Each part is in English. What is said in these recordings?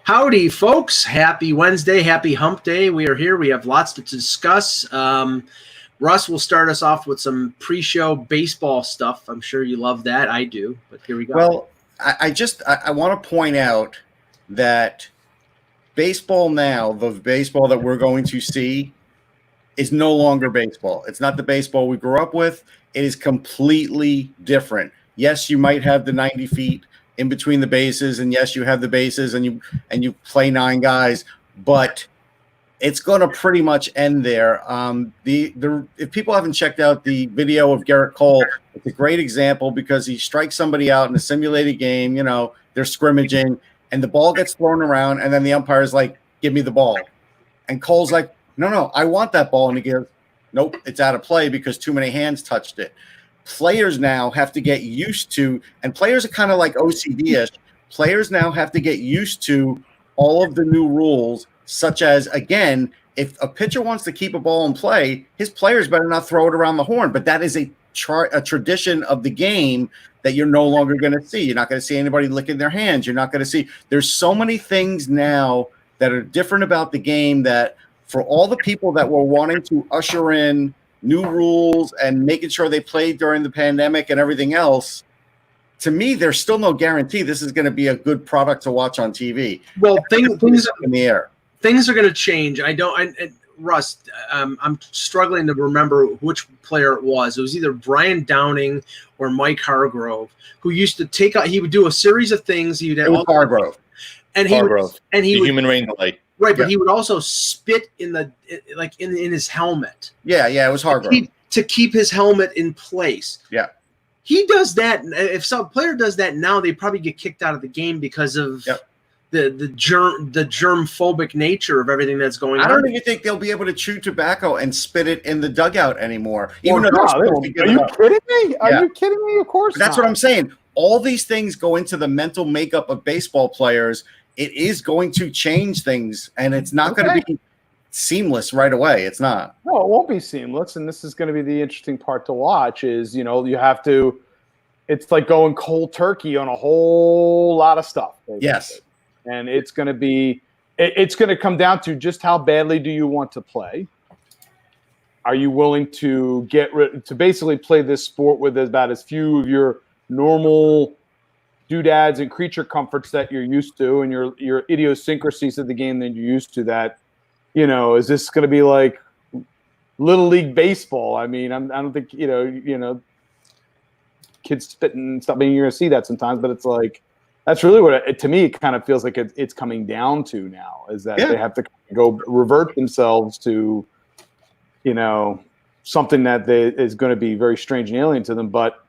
Howdy, folks. Happy Wednesday. Happy hump day. We are here. We have lots to discuss. Russ will start us off with some pre-show baseball stuff. I'm sure you love that. I do, but here we go. Well, I want to point out that baseball now, the baseball that we're going to see, is no longer baseball. It's not the baseball we grew up with. It is completely different. Yes, you might have the 90 feet in between the bases, and yes, you have the bases, and you play 9 guys, but it's going to pretty much end there. If people haven't checked out the video of Garrett Cole, it's a great example because he strikes somebody out in a simulated game. You know, they're scrimmaging, and the ball gets thrown around, and then the umpire's like, "Give me the ball," and Cole's like, "No, I want that ball," and he goes, "Nope, it's out of play because too many hands touched it." Players now have to get used to, and players are kind of like OCD-ish. Players now have to get used to all of the new rules, such as, again, if a pitcher wants to keep a ball in play, his players better not throw it around the horn. But that is a tradition of the game that you're no longer going to see. You're not going to see anybody licking their hands. You're not going to see. There's so many things now that are different about the game that for all the people that were wanting to usher in new rules and making sure they played during the pandemic and everything else, to me, there's still no guarantee this is going to be a good product to watch on TV. Well, things in the air. Things are going to change. Russ, I'm struggling to remember which player it was. It was either Brian Downing or Mike Hargrove, who used to take out. He would do a series of things. He would have Hargrove, and he would human rain delay. Right, but he would also spit in his helmet. Yeah, it was Hargrove to keep his helmet in place. Yeah, he does that. If some player does that now, they probably get kicked out of the game because of the germ-phobic nature of everything that's going on. I don't even think they'll be able to chew tobacco and spit it in the dugout anymore. Are you kidding me? Are you kidding me? Of course not. That's what I'm saying. All these things go into the mental makeup of baseball players. It is going to change things, and it's not going to be seamless right away. It's not. No, it won't be seamless, and this is going to be the interesting part to watch is, you know, you have to – it's like going cold turkey on a whole lot of stuff. Basically. Yes. And it's going to be – it's going to come down to just how badly do you want to play. Are you willing to to basically play this sport with about as few of your normal – doodads and creature comforts that you're used to and your idiosyncrasies of the game that you're used to? That, you know, is this going to be like Little League baseball? I mean, I don't think, you know, kids spitting and stuff. I mean, you're going to see that sometimes, but it's like, that's really what to me, it kind of feels like it's coming down to now is that they have to go revert themselves to, you know, something that is going to be very strange and alien to them. But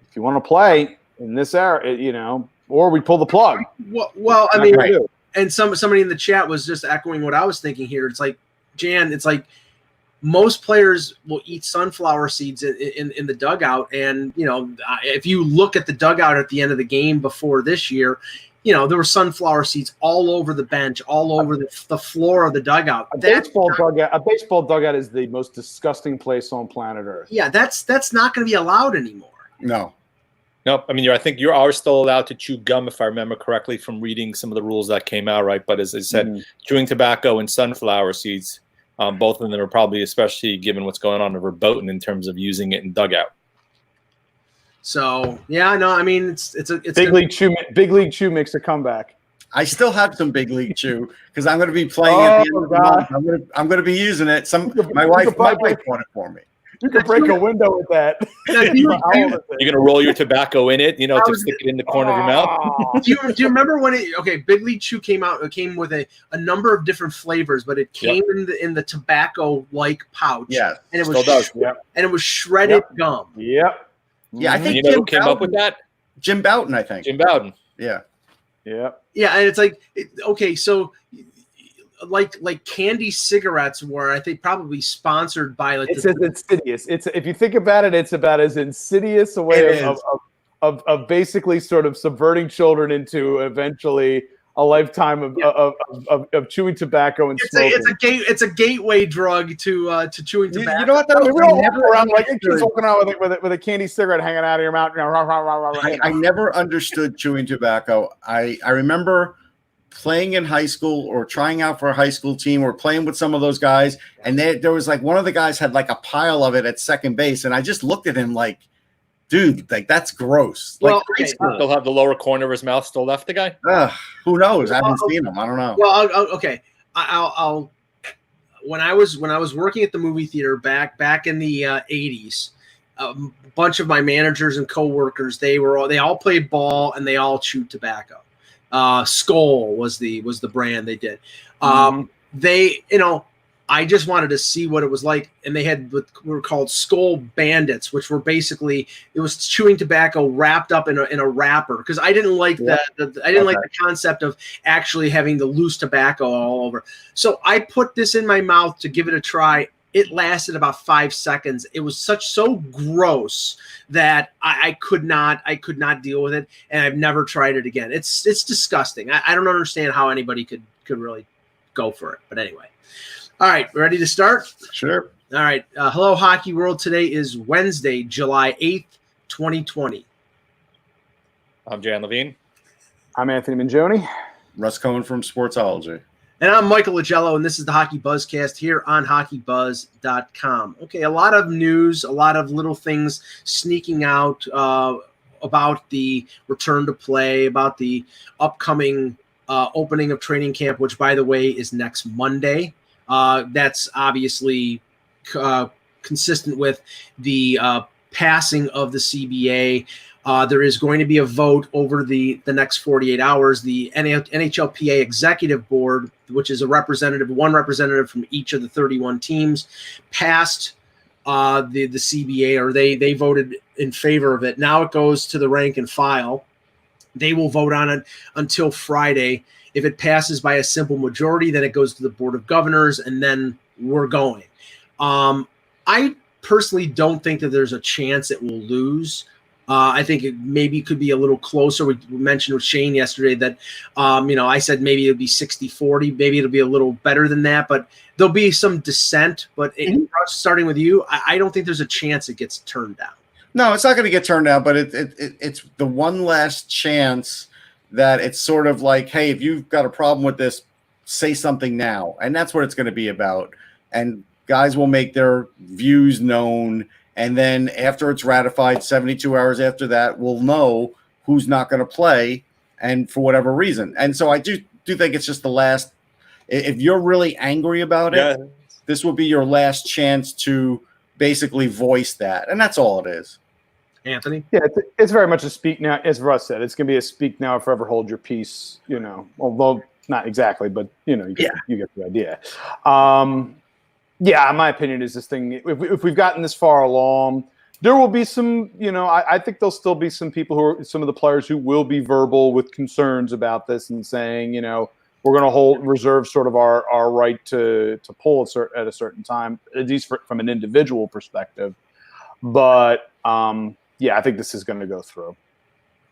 if you want to play in this era, you know, or we pull the plug. Well, I mean, and somebody in the chat was just echoing what I was thinking here. It's like, Jan, it's like most players will eat sunflower seeds in the dugout. And, you know, if you look at the dugout at the end of the game before this year, you know, there were sunflower seeds all over the bench, all over the floor of the dugout. A baseball dugout is the most disgusting place on planet Earth. Yeah, that's not going to be allowed anymore. No. Nope. I mean, I think you are still allowed to chew gum, if I remember correctly from reading some of the rules that came out, right? But as I said, chewing tobacco and sunflower seeds, both of them are probably, especially given what's going on, verboten in terms of using it in dugout. So yeah, no, I mean it's Big League Chew makes a comeback. I still have some Big League Chew because I'm going to be playing at the end of the month. I'm going to be using it. My wife bought it for me. You can break a window with that. You're going to roll your tobacco in it, you know, to stick it in the corner of your mouth. Do you remember when Big League Chew came out? It came with a number of different flavors, but it came in the tobacco-like pouch. Yeah, and it was and it was shredded gum. Yep. Yeah, I think you know who came up with that? Jim Bouton, I think. Jim Bouton. Yeah. Yeah. Yeah, and it's like so. Like candy cigarettes were, I think, probably sponsored by like. It's insidious. It's if you think about it, it's about as insidious a way of basically sort of subverting children into eventually a lifetime of chewing tobacco and smoking. It's a gateway drug to chewing tobacco. You know what? We all walk around like kids walking around with a candy cigarette hanging out of your mouth. I never understood chewing tobacco. I remember playing in high school or trying out for a high school team or playing with some of those guys. And there was like one of the guys had like a pile of it at second base. And I just looked at him like, dude, like that's gross. Well, like, okay, Still have the lower corner of his mouth still left, the guy? who knows? I haven't seen him. I don't know. Well, okay. I'll when I was working at the movie theater back in the 80s, a bunch of my managers and coworkers, they all played ball and they all chewed tobacco. Skoal was the brand they did. They, I just wanted to see what it was like, and they had what were called Skoal Bandits, which were basically, it was chewing tobacco wrapped up in a wrapper, because I didn't like like the concept of actually having the loose tobacco all over. So I put this in my mouth to give it a try. It lasted about 5 seconds. It was so gross that I could not deal with it, and I've never tried it again. It's disgusting. I don't understand how anybody could really go for it. But anyway. All right, ready to start? Sure. All right. Hello, Hockey World. Today is Wednesday, July 8th, 2020. I'm Jan Levine. I'm Anthony Mingioni. Russ Cohen from Sportsology. And I'm Michael Lagello, and this is the Hockey Buzzcast here on HockeyBuzz.com. Okay, a lot of news, a lot of little things sneaking out about the return to play, about the upcoming opening of training camp, which, by the way, is next Monday. That's obviously consistent with the passing of the CBA. There is going to be a vote over the next 48 hours. The NHLPA Executive Board, which is one representative from each of the 31 teams, passed the CBA, or they voted in favor of it. Now it goes to the rank and file. They will vote on it until Friday. If it passes by a simple majority, then it goes to the Board of Governors, and then we're going. I personally don't think that there's a chance it will lose. I think it maybe could be a little closer. We mentioned with Shane yesterday that, I said maybe it'll be 60-40. Maybe it'll be a little better than that, but there'll be some dissent. But starting with you, I don't think there's a chance it gets turned down. No, it's not going to get turned down, but it's the one last chance that it's sort of like, hey, if you've got a problem with this, say something now. And that's what it's going to be about. And guys will make their views known. And then after it's ratified, 72 hours after that, we'll know who's not going to play and for whatever reason. And so I do think it's just the last. If you're really angry about it, this will be your last chance to basically voice that. And that's all it is. Anthony? Yeah, it's very much a speak now. As Russ said, it's going to be a speak now or forever hold your peace, although not exactly, but, you get the idea. In my opinion, is this thing, if we've gotten this far along, there will be some, I think there'll still be some people some of the players who will be verbal with concerns about this and saying, we're going to reserve sort of our right to pull at a certain time, at least from an individual perspective. But, I think this is going to go through.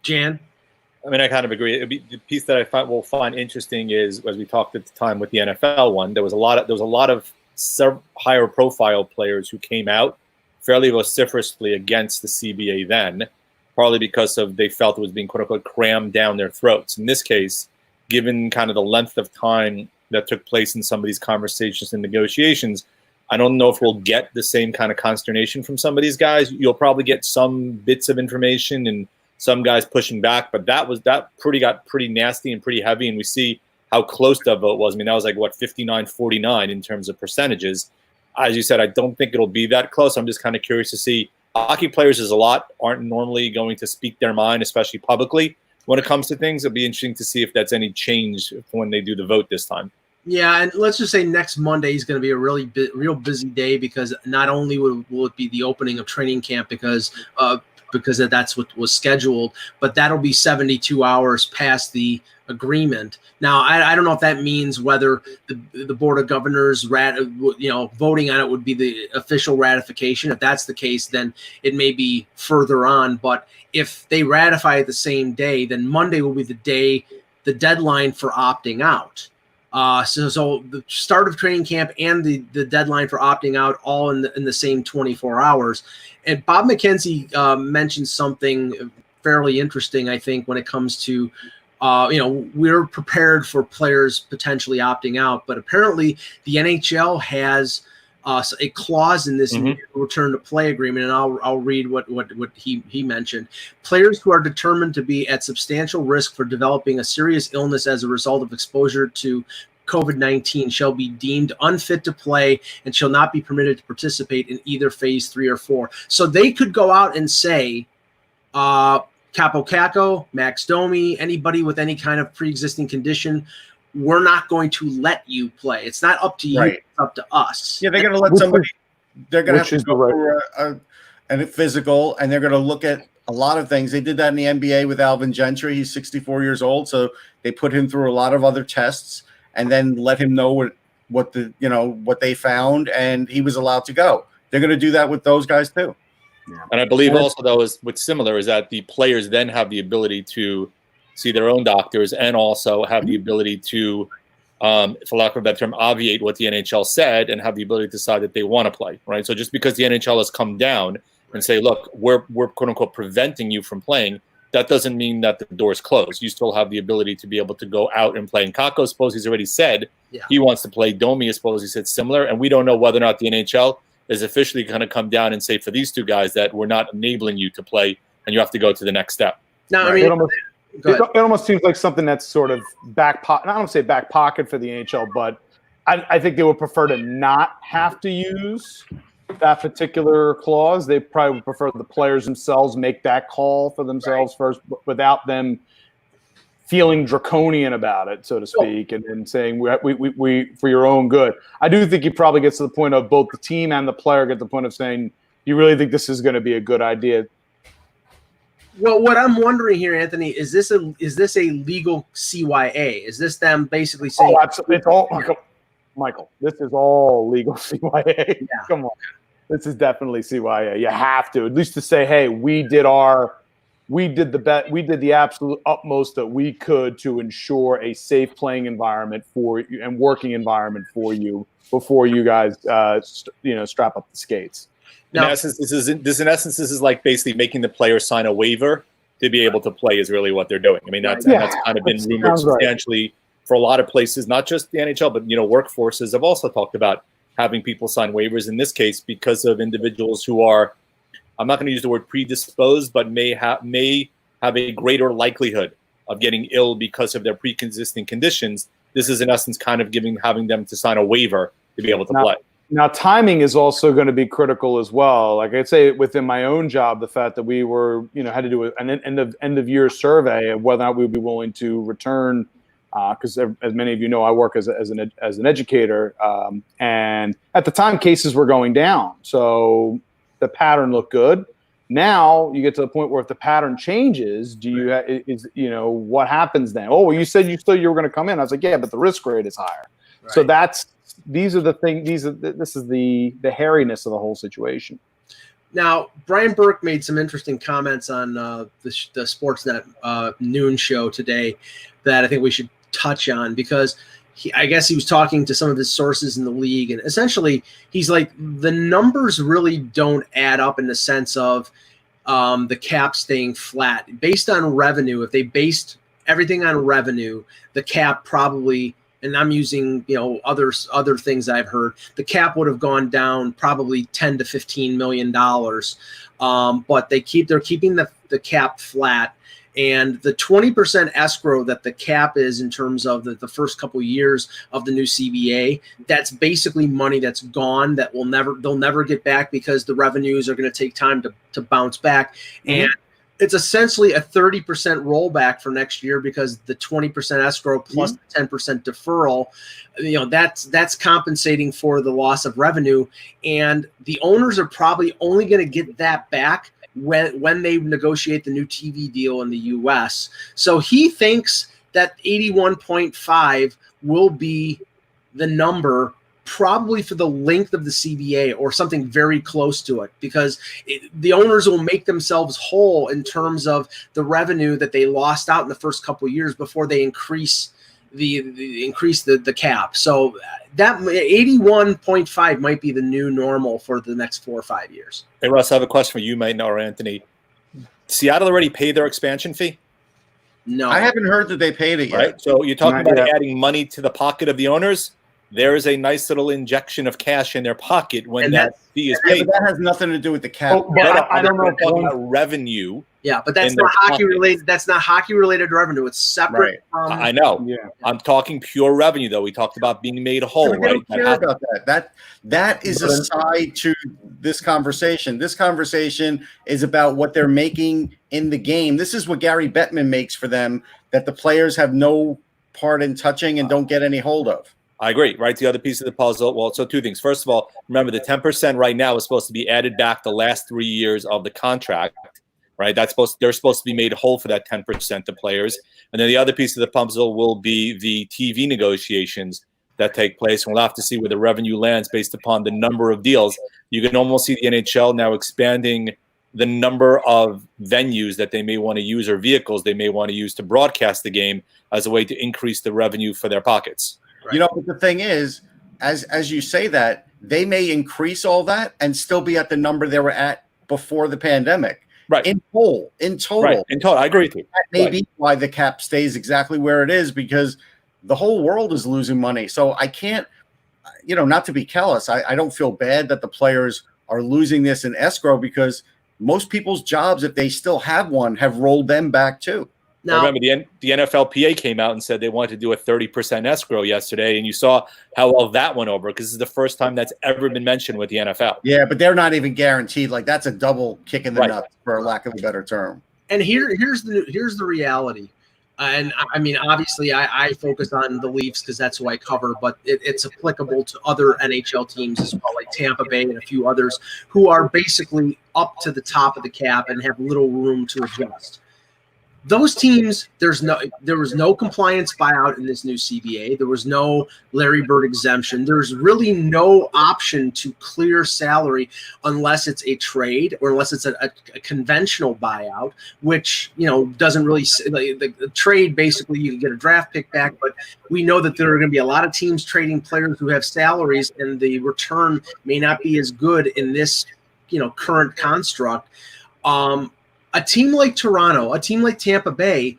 Jan? I mean, I kind of agree. The piece that will find interesting is, as we talked at the time with the NFL one, there was a lot of higher profile players who came out fairly vociferously against the CBA then, partly because they felt it was being quote unquote crammed down their throats. In this case, given kind of the length of time that took place in some of these conversations and negotiations, I don't know if we'll get the same kind of consternation from some of these guys. You'll probably get some bits of information and some guys pushing back, but that got pretty nasty and pretty heavy, and we see how close that vote was. I mean, that was like 59-49 in terms of percentages. As you said, I don't think it'll be that close. I'm just kind of curious to see. Hockey players aren't normally going to speak their mind, especially publicly, when it comes to things. It'll be interesting to see if that's any change when they do the vote this time. Yeah, and let's just say next Monday is going to be a real busy day, because not only will it be the opening of training camp because that's what was scheduled, but that'll be 72 hours past the agreement. Now, I don't know if that means whether the Board of Governors voting on it would be the official ratification. If that's the case, then it may be further on. But if they ratify it the same day, then Monday will be the deadline for opting out. So the start of training camp and the deadline for opting out all in the same 24 hours. And Bob McKenzie mentioned something fairly interesting, I think, when it comes to we're prepared for players potentially opting out, but apparently the NHL has a clause in this new return to play agreement, and I'll read what he mentioned. Players who are determined to be at substantial risk for developing a serious illness as a result of exposure to COVID-19 shall be deemed unfit to play and shall not be permitted to participate in either phase 3 or 4. So they could go out and say, Capo Caco, Max Domi, anybody with any kind of pre-existing condition, we're not going to let you play. It's not up to you. Right. It's up to us. Yeah, they're going to let somebody. They're going to have to go for a physical, and they're going to look at a lot of things. They did that in the NBA with Alvin Gentry. He's 64 years old, so they put him through a lot of other tests, and then let him know what they found, and he was allowed to go. They're going to do that with those guys too. Yeah. And I believe also, though, what's similar is that the players then have the ability to see their own doctors and also have the ability to, for lack of a better term, obviate what the NHL said and have the ability to decide that they want to play, right? So just because the NHL has come down and say, look, we're quote-unquote preventing you from playing, that doesn't mean that the door's closed. You still have the ability to be able to go out and play. And Kako, suppose he's already said he wants to play. Domi, suppose he said similar. And we don't know whether or not the NHL is officially going to come down and say for these two guys that we're not enabling you to play and you have to go to the next step. No, right? I mean, it almost seems like something that's sort of back pocket. I don't say back pocket for the NHL, but I think they would prefer to not have to use that particular clause. They probably would prefer the players themselves make that call for themselves first, without them feeling draconian about it, so to speak, and saying we for your own good. I do think he probably gets to the point of both the team and the player get to the point of saying, you really think this is going to be a good idea? Well, what I'm wondering here, Anthony, is this a legal CYA? Is this them basically saying? Oh, absolutely. It's all Michael. This is all legal CYA. Yeah. Come on, this is definitely CYA. You have to at least to say, hey, we did the absolute utmost that we could to ensure a safe playing environment for you and working environment for you before you guys, strap up the skates. In essence, this is like basically making the player sign a waiver to be able to play is really what they're doing. I mean, that's kind of been rumored substantially for a lot of places, not just the NHL, but workforces have also talked about having people sign waivers in this case because of individuals who are, I'm not going to use the word predisposed, but may have a greater likelihood of getting ill because of their pre-existing conditions. This is in essence kind of having them to sign a waiver to be able to play. Now, timing is also going to be critical as well. Like I'd say within my own job, the fact that we were, had to do an end of year survey of whether or not we would be willing to return, because as many of you know, I work as an educator, and at the time cases were going down, so the pattern looked good. Now you get to the point where if the pattern changes, what happens then? Oh, well, you said you were going to come in. I was like, yeah, but the risk rate is higher. Right. So these are the things. This is the hairiness of the whole situation. Now, Brian Burke made some interesting comments on the Sportsnet noon show today that I think we should touch on, because I guess he was talking to some of his sources in the league, and essentially he's like, the numbers really don't add up in the sense of the cap staying flat based on revenue. If they based everything on revenue, the cap probably, and I'm using other things I've heard, the cap would have gone down probably $10 to $15 million. But they're keeping the cap flat, and the 20% escrow that the cap is in terms of the first couple of years of the new CBA, that's basically money that's gone that they'll never get back because the revenues are going to take time to bounce back. Mm-hmm. And it's essentially a 30% rollback for next year because the 20% escrow plus the 10% deferral, that's compensating for the loss of revenue. And the owners are probably only going to get that back when they negotiate the new TV deal in the U.S. So he thinks that 81.5 will be the number probably for the length of the CBA or something very close to it, because the owners will make themselves whole in terms of the revenue that they lost out in the first couple of years before they increase the cap. So that 81.5 might be the new normal for the next 4 or 5 years. Hey, Russ, I have a question for you, might know, or Anthony. Seattle already paid their expansion fee? No, I haven't heard that they paid it yet. Right. So you're talking Not about yet. adding money to the pocket of the owners. There is a nice little injection of cash in their pocket when And that fee is Yeah, paid. but that has nothing to do with the cap. Oh, but I don't know I'm if talking one- about revenue. Yeah, but that's in their not hockey pocket. related. That's not hockey related revenue. It's separate from. I know. Yeah. I'm talking pure revenue, though. We talked about being made whole, They right? don't care about that. That is a side to this conversation. This conversation is about what they're making in the game. This is what Gary Bettman makes for them that the players have no part in touching and don't get any hold of. I agree, right? The other piece of the puzzle. Well, so two things. First of all, remember the 10% right now is supposed to be added back the last 3 years of the contract, right? They're supposed to be made whole for that 10% to players. And then the other piece of the puzzle will be the TV negotiations that take place. And we'll have to see where the revenue lands based upon the number of deals. You can almost see the NHL now expanding the number of venues that they may want to use or vehicles they may want to use to broadcast the game as a way to increase the revenue for their pockets. Right. You know, but the thing is, as you say that, they may increase all that and still be at the number they were at before the pandemic. Right. In total. Right. In total. I agree with you. That may be why the cap stays exactly where it is, because the whole world is losing money. So I can't, not to be callous, I don't feel bad that the players are losing this in escrow, because most people's jobs, if they still have one, have rolled them back too. Now, remember, the NFLPA came out and said they wanted to do a 30% escrow yesterday, and you saw how well that went over, because this is the first time that's ever been mentioned with the NFL. Yeah, but they're not even guaranteed. Like, that's a double kick in the Right. nuts, for lack of a better term. and here's the reality. And I mean, obviously, I focus on the Leafs because that's who I cover, but it's applicable to other NHL teams as well, like Tampa Bay and a few others who are basically up to the top of the cap and have little room to adjust. Those teams, there was no compliance buyout in this new CBA. There was no Larry Bird exemption. There's really no option to clear salary unless it's a trade or unless it's a conventional buyout, which doesn't really the trade. Basically, you can get a draft pick back, but we know that there are going to be a lot of teams trading players who have salaries, and the return may not be as good in this current construct. A team like Toronto, a team like Tampa Bay,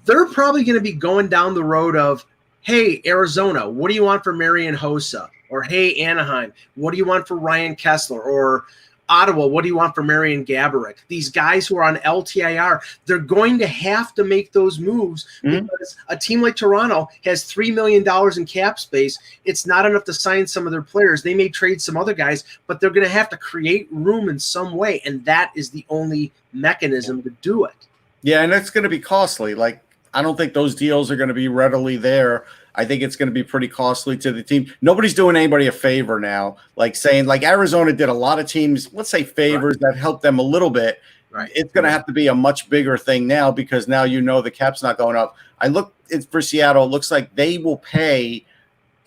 they're probably going to be going down the road of, hey, Arizona, what do you want for Marian Hossa? Or, hey, Anaheim, what do you want for Ryan Kessler? Or Ottawa, what do you want for Marian Gaborik? These guys who are on LTIR, they're going to have to make those moves because a team like Toronto has $3 million in cap space. It's not enough to sign some of their players. They may trade some other guys, but they're going to have to create room in some way, and that is the only mechanism to do it. Yeah, and it's going to be costly. Like, I don't think those deals are going to be readily there. I think it's going to be pretty costly to the team. Nobody's doing anybody a favor now. Like Arizona did a lot of teams, let's say favors that helped them a little bit. Right. It's going to have to be a much bigger thing now, because now the cap's not going up. I look for Seattle. It looks like they will pay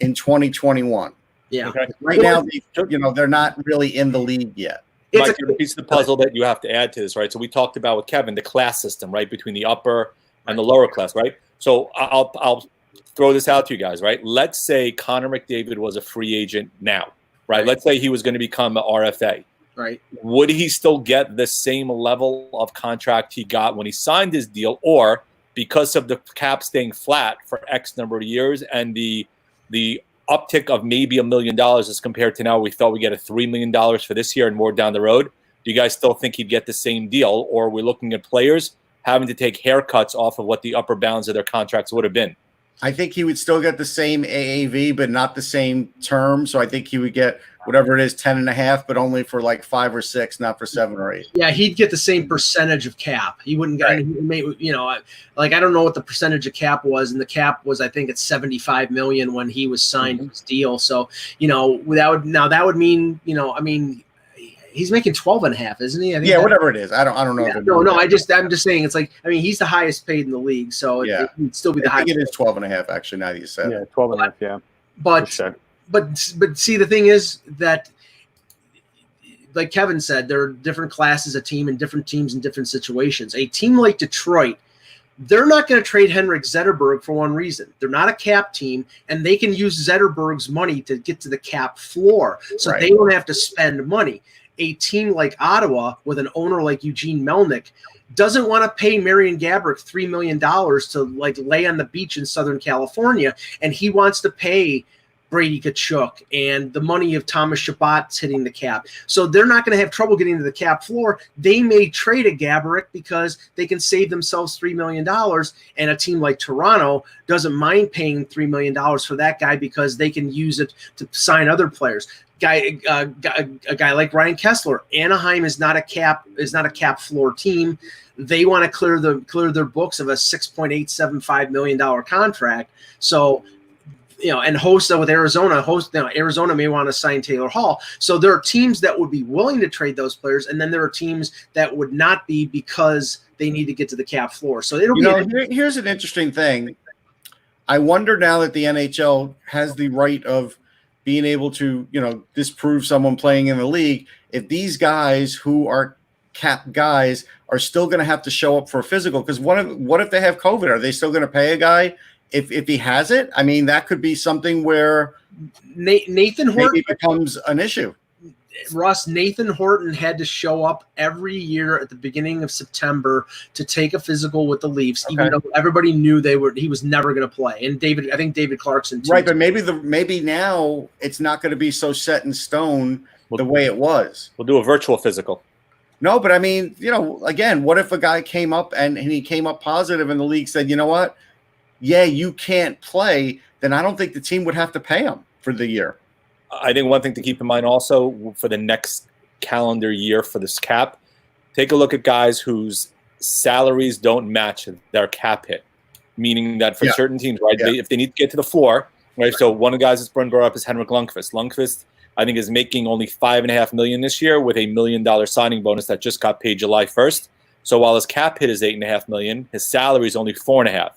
in 2021. Yeah. Okay. Right now, they're not really in the league yet. Mike, the piece of the puzzle that you have to add to this, right? So we talked about with Kevin the class system, right, between the upper and the lower class, right? So I'll throw this out to you guys, right? Let's say Connor McDavid was a free agent now, right? Let's say he was going to become an RFA. Right. Would he still get the same level of contract he got when he signed his deal, or because of the cap staying flat for X number of years and the uptick of maybe $1 million as compared to now we thought we get a $3 million for this year and more down the road, do you guys still think he'd get the same deal, or are we looking at players having to take haircuts off of what the upper bounds of their contracts would have been? I think he would still get the same AAV, but not the same term. So I think he would get whatever it is, 10.5, but only for like 5 or 6, not for 7 or 8. Yeah, he'd get the same percentage of cap. He wouldn't get, I don't know what the percentage of cap was, and the cap was, I think, it's $75 million when he was signed his deal. So, that would mean, he's making 12.5, isn't he? I think whatever it is. I don't know. Yeah, I'm just saying, it's like, he's the highest paid in the league, so it would still be the highest. I think it is 12.5, actually, now that you said. Yeah, 12.5, yeah. But see, the thing is that, like Kevin said, there are different classes of team and different teams in different situations. A team like Detroit, they're not going to trade Henrik Zetterberg for one reason. They're not a cap team, and they can use Zetterberg's money to get to the cap floor, so they don't have to spend money. A team like Ottawa with an owner like Eugene Melnyk, doesn't want to pay Marian Gaborik $3 million to like lay on the beach in Southern California, and he wants to pay Brady Tkachuk and the money of Thomas Chabot's hitting the cap. So they're not going to have trouble getting to the cap floor. They may trade a Gaborik because they can save themselves $3 million, and a team like Toronto doesn't mind paying $3 million for that guy because they can use it to sign other players. A guy like Ryan Kessler. Anaheim is not a cap floor team. They want to clear their books of a $6.875 million contract. So, and Hossa with Arizona. Arizona may want to sign Taylor Hall. So there are teams that would be willing to trade those players, and then there are teams that would not be because they need to get to the cap floor. So here's an interesting thing. I wonder now that the NHL has the right of being able to, disprove someone playing in the league, if these guys who are cap guys are still going to have to show up for a physical, because what if they have COVID? Are they still going to pay a guy if he has it? I mean, that could be something where Nathan Horton becomes an issue. Russ, Nathan Horton had to show up every year at the beginning of September to take a physical with the Leafs, even though everybody knew he was never going to play. And I think David Clarkson too. Right, but maybe now it's not going to be so set in stone the way it was. We'll do a virtual physical. No, but I mean, again, what if a guy came up and he came up positive and the league said, you know what? Yeah, you can't play. Then I don't think the team would have to pay him for the year. I think one thing to keep in mind also for the next calendar year for this cap, take a look at guys whose salaries don't match their cap hit, meaning that for certain teams, right, if they need to get to the floor, right, so one of the guys that's brought up is Henrik Lundqvist. Lundqvist, I think, is making only $5.5 million this year with $1 million signing bonus that just got paid July 1st. So while his cap hit is $8.5 million, his salary is only $4.5 million.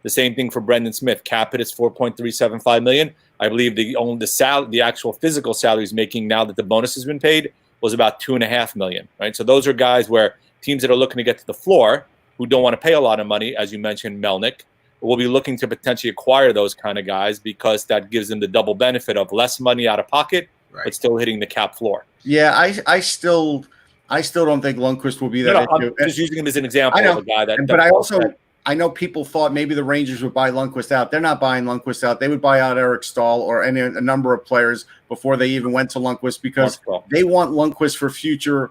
The same thing for Brendan Smith. Cap hit is $4.375 million. I believe the actual physical salary he's making now that the bonus has been paid was about $2.5 million. Right. So those are guys where teams that are looking to get to the floor who don't want to pay a lot of money, as you mentioned, Melnyk, will be looking to potentially acquire those kind of guys because that gives them the double benefit of less money out of pocket, but still hitting the cap floor. Yeah, I still don't think Lundqvist will be that issue. I'm just using him as an example of a guy that. But I know people thought maybe the Rangers would buy Lundqvist out. They're not buying Lundqvist out. They would buy out Eric Stahl or a number of players before they even went to Lundqvist because they want Lundqvist for future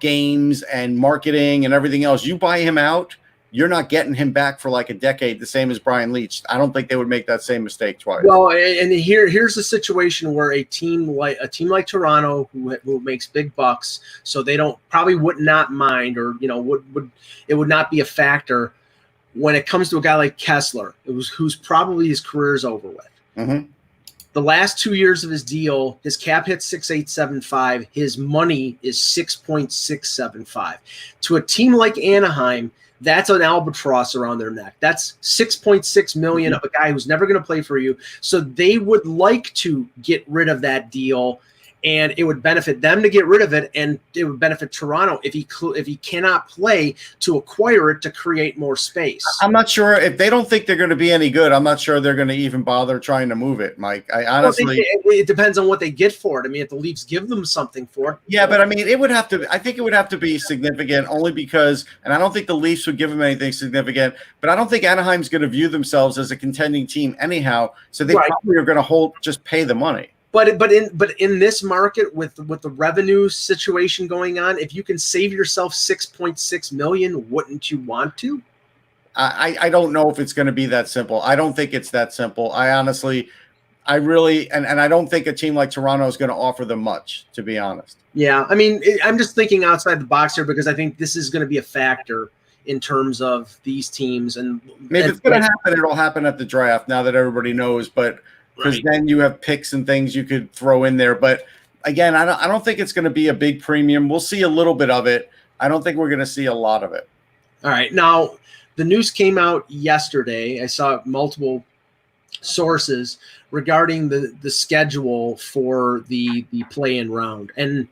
games and marketing and everything else. You buy him out, you're not getting him back for like a decade, the same as Brian Leetch. I don't think they would make that same mistake twice. Well, and here's the situation where a team like Toronto who makes big bucks, so they would not mind, or it would not be a factor when it comes to a guy like Kessler, who's probably his career is over with. Mm-hmm. The last 2 years of his deal, his cap hit 6.875. His money is 6.675. To a team like Anaheim, that's an albatross around their neck. That's $6.6 million of a guy who's never going to play for you. So they would like to get rid of that deal, and it would benefit them to get rid of it, and it would benefit Toronto if he cannot play to acquire it to create more space. I'm not sure if they don't think they're going to be any good. I'm not sure they're going to even bother trying to move it, Mike. I honestly, it depends on what they get for it. I mean, if the Leafs give them something for it, yeah, but I mean, I think it would have to be significant only because, and I don't think the Leafs would give them anything significant, but I don't think Anaheim's going to view themselves as a contending team anyhow. So they probably are going to just pay the money. But in this market with the revenue situation going on, if you can save yourself $6.6 million, wouldn't you want to? I don't know if it's going to be that simple. I don't think it's that simple. I really, and I don't think a team like Toronto is going to offer them much, to be honest. Yeah, I mean, I'm just thinking outside the box here because I think this is going to be a factor in terms of these teams. And maybe it's going to happen. It'll happen at the draft now that everybody knows, but. Because then you have picks and things you could throw in there. But again, I don't think it's going to be a big premium. We'll see a little bit of it. I don't think we're going to see a lot of it. All right. Now, the news came out yesterday. I saw multiple sources regarding the schedule for the play-in round. And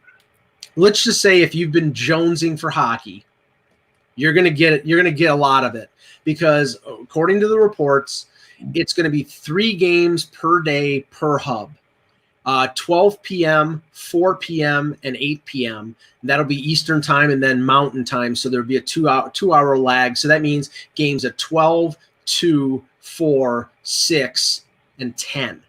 let's just say if you've been jonesing for hockey, you're going to get it. You're going to get a lot of it because according to the reports, it's going to be 3 games per day per hub. 12 p.m., 4 p.m., and 8 p.m. That'll be Eastern time and then Mountain time. So there'll be a two-hour lag. So that means games at 12, 2, 4, 6, and 10.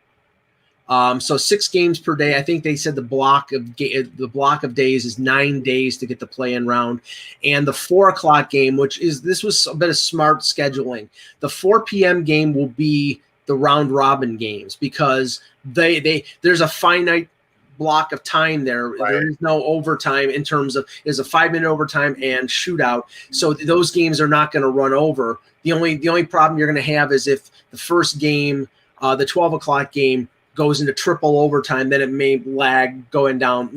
So 6 games per day. I think they said the block of days is 9 days to get the play-in round, and the 4 o'clock game, this was a bit of smart scheduling. The 4 p.m. game will be the round robin games because there's a finite block of time there. Right. There is no overtime in terms of there's a 5-minute overtime and shootout. So those games are not going to run over. The only problem you're going to have is if the first game, the 12 o'clock game, goes into triple overtime, then it may lag going down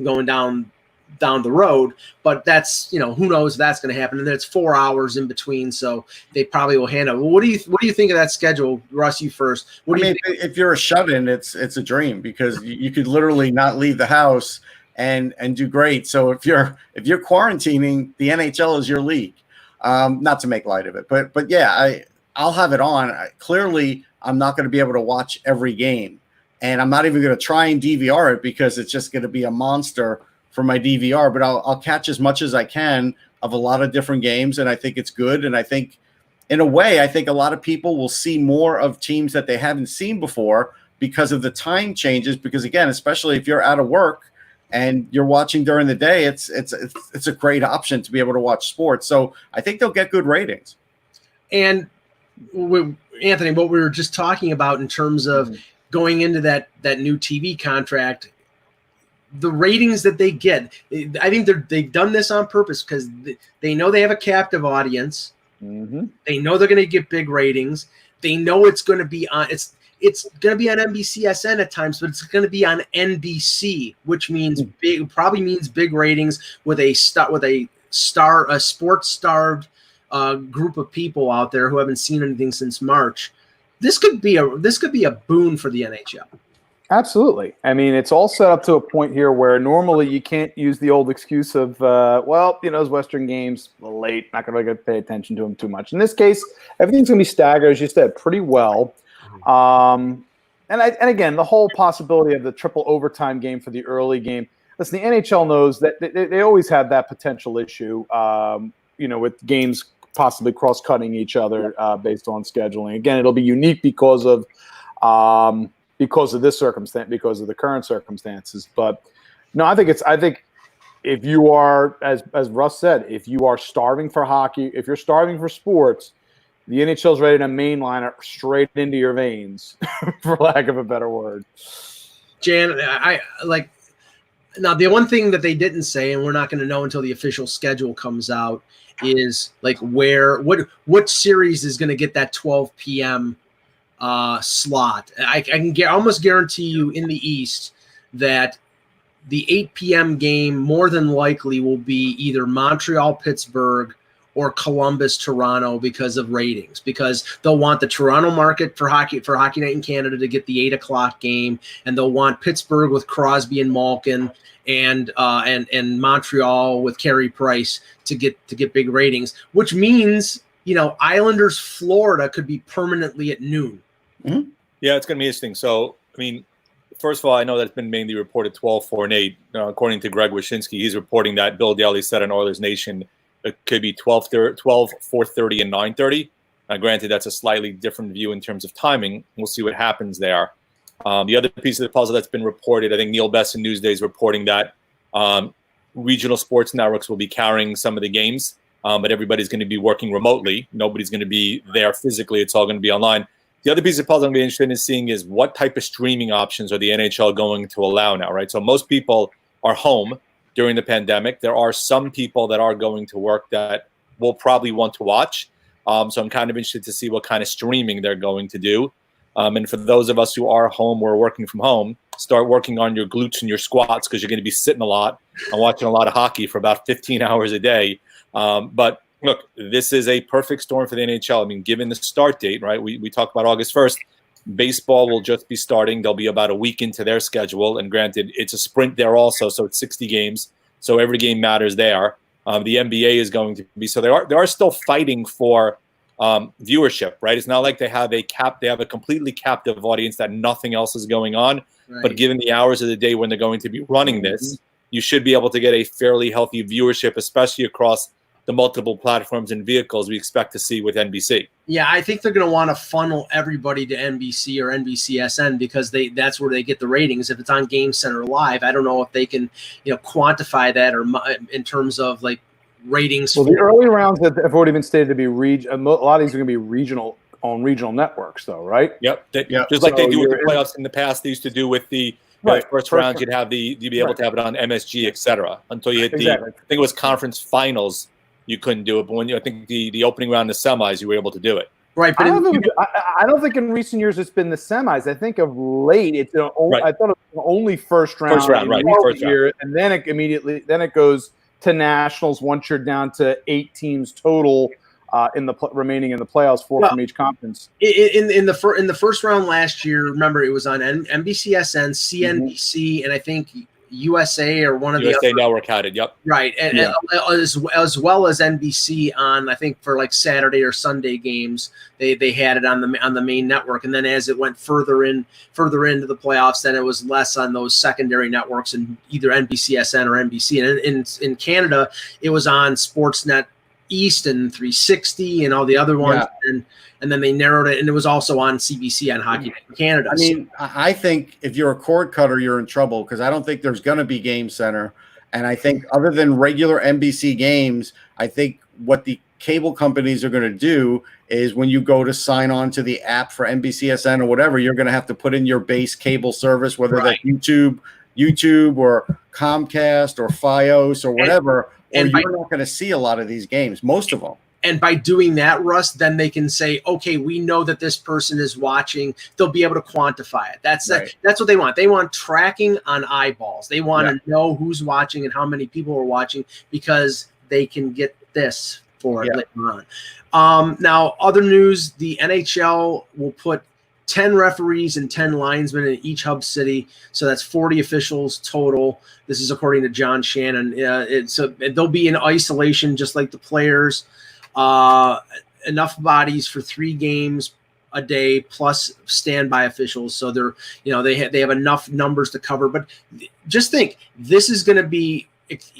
the road. But that's, who knows if that's going to happen. And then it's 4 hours in between, so they probably will handle it. What do you think of that schedule, Russ? You first. If you're a shut-in, it's a dream because you could literally not leave the house and do great. So if you're quarantining, the NHL is your league. Not to make light of it, but yeah, I'll have it on. Clearly, I'm not going to be able to watch every game. And I'm not even going to try and DVR it because it's just going to be a monster for my DVR. But I'll catch as much as I can of a lot of different games, and I think it's good. And I think, in a way, a lot of people will see more of teams that they haven't seen before because of the time changes. Because again, especially if you're out of work and you're watching during the day, it's a great option to be able to watch sports. So I think they'll get good ratings. And Anthony, what we were just talking about in terms of going into that new TV contract, the ratings that they get, I think they've done this on purpose because they know they have a captive audience. Mm-hmm. They know they're going to get big ratings. They know it's going to be on. It's going to be on NBCSN at times, but it's going to be on NBC, which means probably means big ratings with a sports starved group of people out there who haven't seen anything since March. This could be a boon for the NHL. Absolutely. I mean, it's all set up to a point here where normally you can't use the old excuse of, those Western games a little late, not going to pay attention to them too much. In this case, everything's going to be staggered, as you said, pretty well. And again, the whole possibility of the triple overtime game for the early game. Listen, the NHL knows that they always have that potential issue, with games possibly cross-cutting each other based on scheduling. Again, it'll be unique because of this circumstance, because of the current circumstances. But no, I think if you are, as Russ said, if you are starving for hockey, if you're starving for sports, the NHL's ready to mainline it straight into your veins, for lack of a better word. Jan, now the one thing that they didn't say, and we're not going to know until the official schedule comes out, is what series is going to get that 12 p.m. Slot. I can almost guarantee you in the East that the 8 p.m. game more than likely will be either Montreal-Pittsburgh or Columbus-Toronto because of ratings, because they'll want the Toronto market for Hockey Night in Canada to get the 8 o'clock game, and they'll want Pittsburgh with Crosby and Malkin and Montreal with Carey Price to get big ratings, which means Islanders Florida could be permanently at noon. Mm-hmm. Yeah, it's going to be interesting. So, first of all, I know that's been mainly reported 12, 4, and 8. According to Greg Wyshynski, he's reporting that Bill Daly said on Oilers Nation it could be 12, 4:30, and 9:30. Granted, that's a slightly different view in terms of timing. We'll see what happens there. The other piece of the puzzle that's been reported, I think Neil Best in Newsday is reporting that regional sports networks will be carrying some of the games, but everybody's going to be working remotely. Nobody's going to be there physically. It's all going to be online. The other piece of the puzzle I'm going to be interested in seeing is what type of streaming options are the NHL going to allow now, right? So most people are home during the pandemic. There are some people that are going to work that will probably want to watch. So I'm kind of interested to see what kind of streaming they're going to do. And for those of us who are home or working from home, start working on your glutes and your squats because you're going to be sitting a lot and watching a lot of hockey for about 15 hours a day. But look, this is a perfect storm for the NHL. Given the start date, right? We talked about August 1st. Baseball will just be starting. They'll be about a week into their schedule. And granted, it's a sprint there also. So it's 60 games. So every game matters there. The NBA is going to be. So they are still fighting for viewership, right? It's not like they have a completely captive audience that nothing else is going on. but given the hours of the day when they're going to be running this, you should be able to get a fairly healthy viewership, especially across the multiple platforms and vehicles we expect to see with NBC. Yeah, I think they're going to want to funnel everybody to NBC or NBCSN because that's where they get the ratings. If it's on Game Center Live, I don't know if they can, quantify that or in terms of like ratings. Well, the early rounds have already been stated to be a lot of these are going to be regional networks, though, right? Yep. Just like they do with the playoffs in the past, they used to do with the first round. You'd be able to have it on MSG, etc. Until you hit I think it was conference finals. You couldn't do it, but when I think the opening round, the semis, you were able to do it. Right, but I don't think in recent years it's been the semis. I think of late, I thought it was only first round, year, and then it goes to nationals once you're down to 8 teams total remaining in the playoffs, 4 from each conference. In the first round last year, remember it was on NBCSN, CNBC, and I think USA or one of the USA Network had it. Yep. Right, and as well as NBC on I think for like Saturday or Sunday games, they had it on the main network, and then as it went further into the playoffs, then it was less on those secondary networks and either NBCSN or NBC. And in Canada, it was on Sportsnet East and 360 and all the other ones, and then they narrowed it, and it was also on CBC on Hockey Night in Canada. I mean, I think if you're a cord cutter, you're in trouble because I don't think there's going to be Game Center, and I think other than regular NBC games, I think what the cable companies are going to do is when you go to sign on to the app for NBCSN or whatever, you're going to have to put in your base cable service, whether that's YouTube or Comcast or Fios or whatever. You're not going to see a lot of these games, most of them. And by doing that, Russ, then they can say, okay, we know that this person is watching. They'll be able to quantify it. That's what they want. They want tracking on eyeballs. They want to know who's watching and how many people are watching because they can get this for it later on. Now, other news, the NHL will put 10 referees and 10 linesmen in each hub city. So that's 40 officials total. This is according to John Shannon. So they'll be in isolation just like the players. Enough bodies for 3 games a day plus standby officials. So they're, they have enough numbers to cover. But just think, this is going to be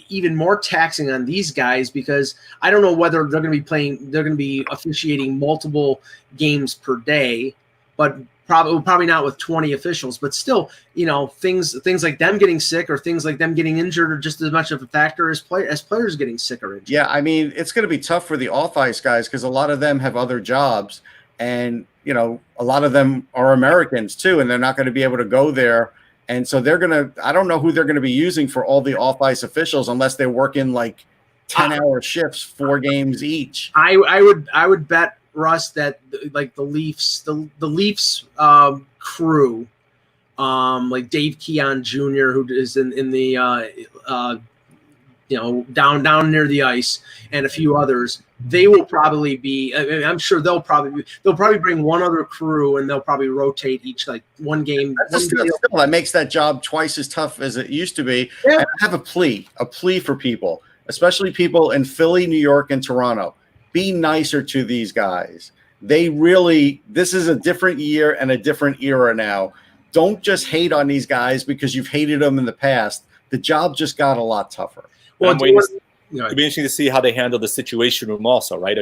even more taxing on these guys because I don't know whether they're going to be officiating multiple games per day, but probably not with 20 officials, but still, things like them getting sick or things like them getting injured are just as much of a factor as players getting sick or injured. Yeah, I mean, it's going to be tough for the off-ice guys because a lot of them have other jobs, and a lot of them are Americans too, and they're not going to be able to go there. And so I don't know who they're going to be using for all the off-ice officials unless they work in like 10-hour shifts, 4 games each. I would bet, Russ, that like the Leafs crew, like Dave Keon Jr., who is in the down near the ice, and a few others, they will probably be. I'm sure they'll probably bring one other crew, and they'll probably rotate each like one game. That makes that job twice as tough as it used to be. Yeah. And I have a plea for people, especially people in Philly, New York, and Toronto. Be nicer to these guys. This is a different year and a different era now. Don't just hate on these guys because you've hated them in the past. The job just got a lot tougher. Well, it'll be interesting to see how they handle the situation room also, right?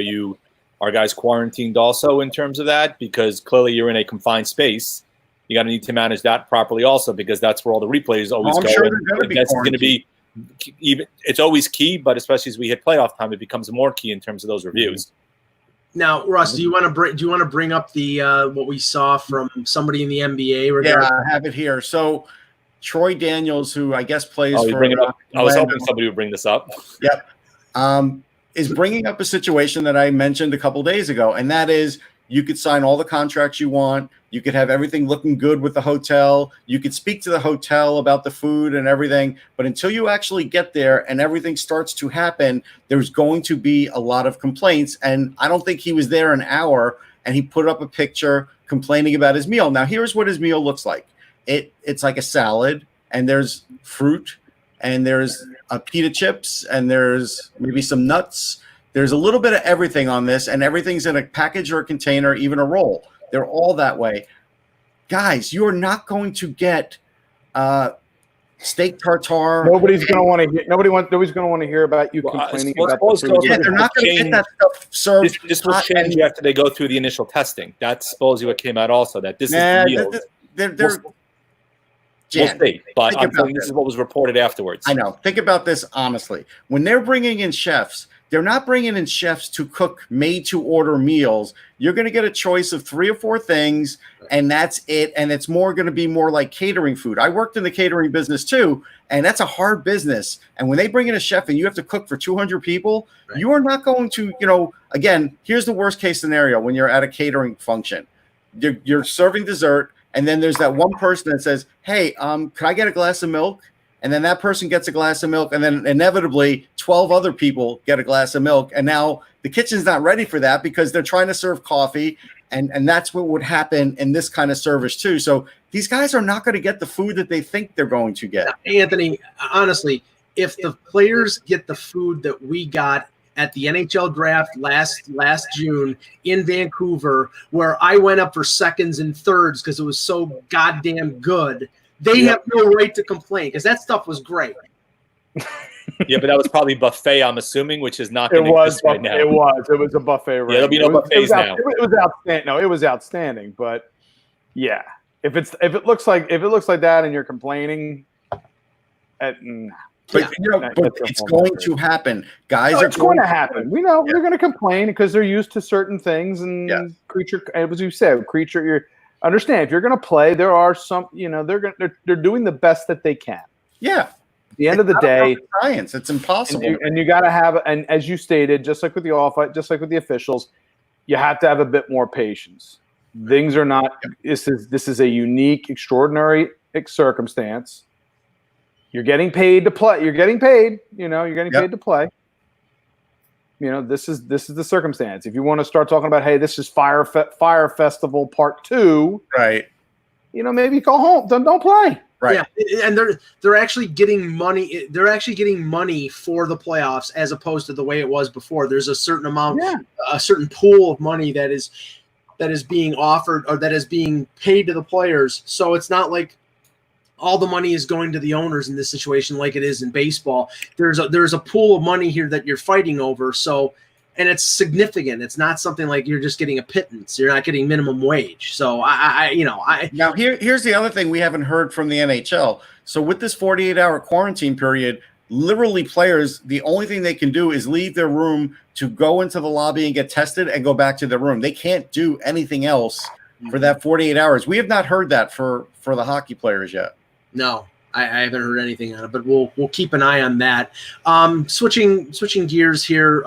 Are guys quarantined also in terms of that? Because clearly you're in a confined space. You got to need to manage that properly also because that's where all the replays always go. Sure that's going to be it's always key, but especially as we hit playoff time, it becomes more key in terms of those reviews. Now, Russ, do you want to bring up the what we saw from somebody in the NBA? Yeah, I have it here. So Troy Daniels, who I guess plays for bring it up. I was hoping somebody would bring this up. Yep. Is bringing up a situation that I mentioned a couple days ago, and that is you could sign all the contracts you want. You could have everything looking good with the hotel. You could speak to the hotel about the food and everything. But until you actually get there and everything starts to happen, there's going to be a lot of complaints. And I don't think he was there an hour, and he put up a picture complaining about his meal. Now, here's what his meal looks like. It's like a salad, and there's fruit, and there's pita chips, and there's maybe some nuts. There's a little bit of everything on this, and everything's in a package or a container, even a roll. They're all that way. Guys, you are not going to get steak tartare. Nobody's going to want to hear. Nobody's going to want to hear about you complaining about the food. Yeah, they're not going to get that stuff served. This will change after they go through the initial testing. That's supposedly what came out also. That this is the meal. We'll see, but I'm saying this is what was reported afterwards. I know. Think about this honestly. When they're bringing in chefs, they're not bringing in chefs to cook made-to-order meals. You're going to get a choice of 3 or 4 things, and that's it. And it's going to be more like catering food. I worked in the catering business too, and that's a hard business. And when they bring in a chef and you have to cook for 200 people, you are not going to, again, here's the worst-case scenario when you're at a catering function. You're serving dessert, and then there's that one person that says, hey, can I get a glass of milk? And then that person gets a glass of milk, and then inevitably 12 other people get a glass of milk. And now the kitchen's not ready for that because they're trying to serve coffee. And that's what would happen in this kind of service too. So these guys are not going to get the food that they think they're going to get. Anthony, honestly, if the players get the food that we got at the NHL draft last June in Vancouver, where I went up for seconds and thirds because it was so goddamn good, they have no right to complain because that stuff was great. Yeah, but that was probably buffet, I'm assuming, which is not going to exist right now. It was a buffet. Right? Yeah, there'll be no buffets now. It was outstanding. No, it was outstanding. But yeah, if it looks like that and you're complaining, but it's going to happen. Guys are going to happen. We know they're going to complain because they're used to certain things and creature. As you said, creature. You understand if you're going to play, there are some. They're doing the best that they can. Yeah. At the end of the day, science. It's impossible. And you got to have, and as you stated, just like with the off, just like with the officials, you have to have a bit more patience. Things are not. This is a unique, extraordinary circumstance. You're getting paid to play. You're getting paid. You're getting paid to play. This is the circumstance. If you want to start talking about, hey, this is Fire Festival Part 2, right? Maybe go home. Don't play. Right. Yeah, and they're actually getting money. They're actually getting money for the playoffs as opposed to the way it was before. There's a certain amount, a certain pool of money that is being offered or that is being paid to the players. So it's not like all the money is going to the owners in this situation like it is in baseball. There's a pool of money here that you're fighting over. So, and it's significant. It's not something like you're just getting a pittance. You're not getting minimum wage. So now here's the other thing we haven't heard from the NHL. So with this 48-hour quarantine period, literally players, the only thing they can do is leave their room to go into the lobby and get tested and go back to their room. They can't do anything else for that 48 hours. We have not heard that for the hockey players yet. No, I haven't heard anything on it, but we'll keep an eye on that. Switching gears here.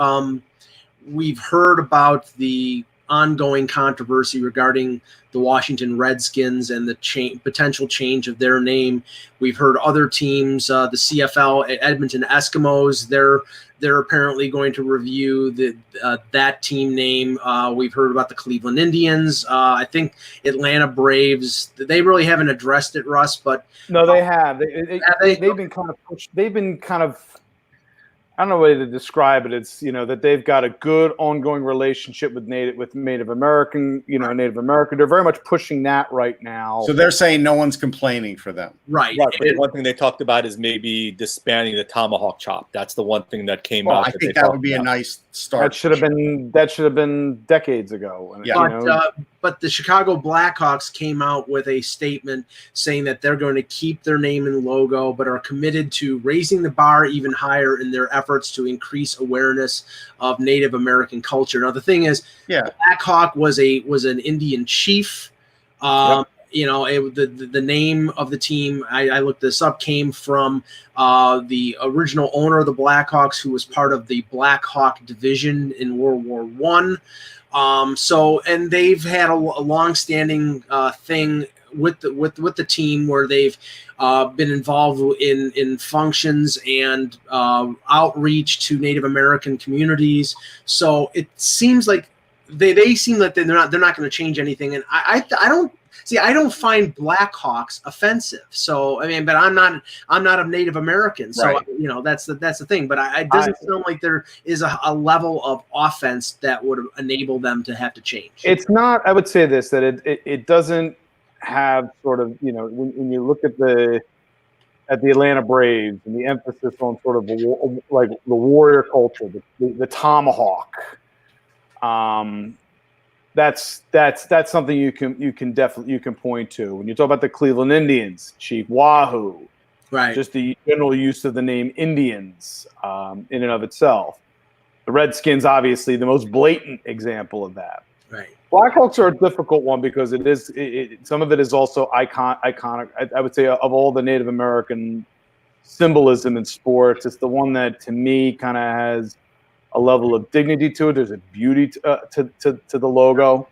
We've heard about the ongoing controversy regarding the Washington Redskins and the potential change of their name. We've heard other teams, the CFL, Edmonton Eskimos, they're apparently going to review that team name. We've heard about the Cleveland Indians. I think Atlanta Braves. They really haven't addressed it, Russ, but no, they have. They've been kind of pushed. They've been kind of. I don't know a way to describe it. It's that they've got a good ongoing relationship with Native American. Native American. They're very much pushing that right now. So they're saying no one's complaining for them. Right. But one thing they talked about is maybe disbanding the tomahawk chop. That's the one thing that came out. I think that would be a nice start. That should have been decades ago. Yeah. But the Chicago Blackhawks came out with a statement saying that they're going to keep their name and logo, but are committed to raising the bar even higher in their efforts to increase awareness of Native American culture. Now, the thing is, Blackhawk was an Indian chief. The name of the team, I looked this up, came from the original owner of the Blackhawks, who was part of the Black Hawk division in World War I. And they've had a long-standing thing with the team where they've been involved in functions and outreach to Native American communities. So it seems like they seem like they're not going to change anything. And I don't find Blackhawks offensive. So but I'm not a Native American. So right. That's the thing. But it doesn't sound like there is a level of offense that would enable them to have to change. It's not. I would say this, that it doesn't have sort of when you look at the at the Atlanta Braves and the emphasis on sort of like the warrior culture, the tomahawk. That's something you can definitely point to when you talk about the Cleveland Indians, Chief Wahoo, right? Just the general use of the name Indians in and of itself. The Redskins, obviously, the most blatant example of that. Right. Blackhawks are a difficult one because some of it is also iconic. I would say of all the Native American symbolism in sports, it's the one that to me kind of has a level of dignity to it. There's a beauty to the logo.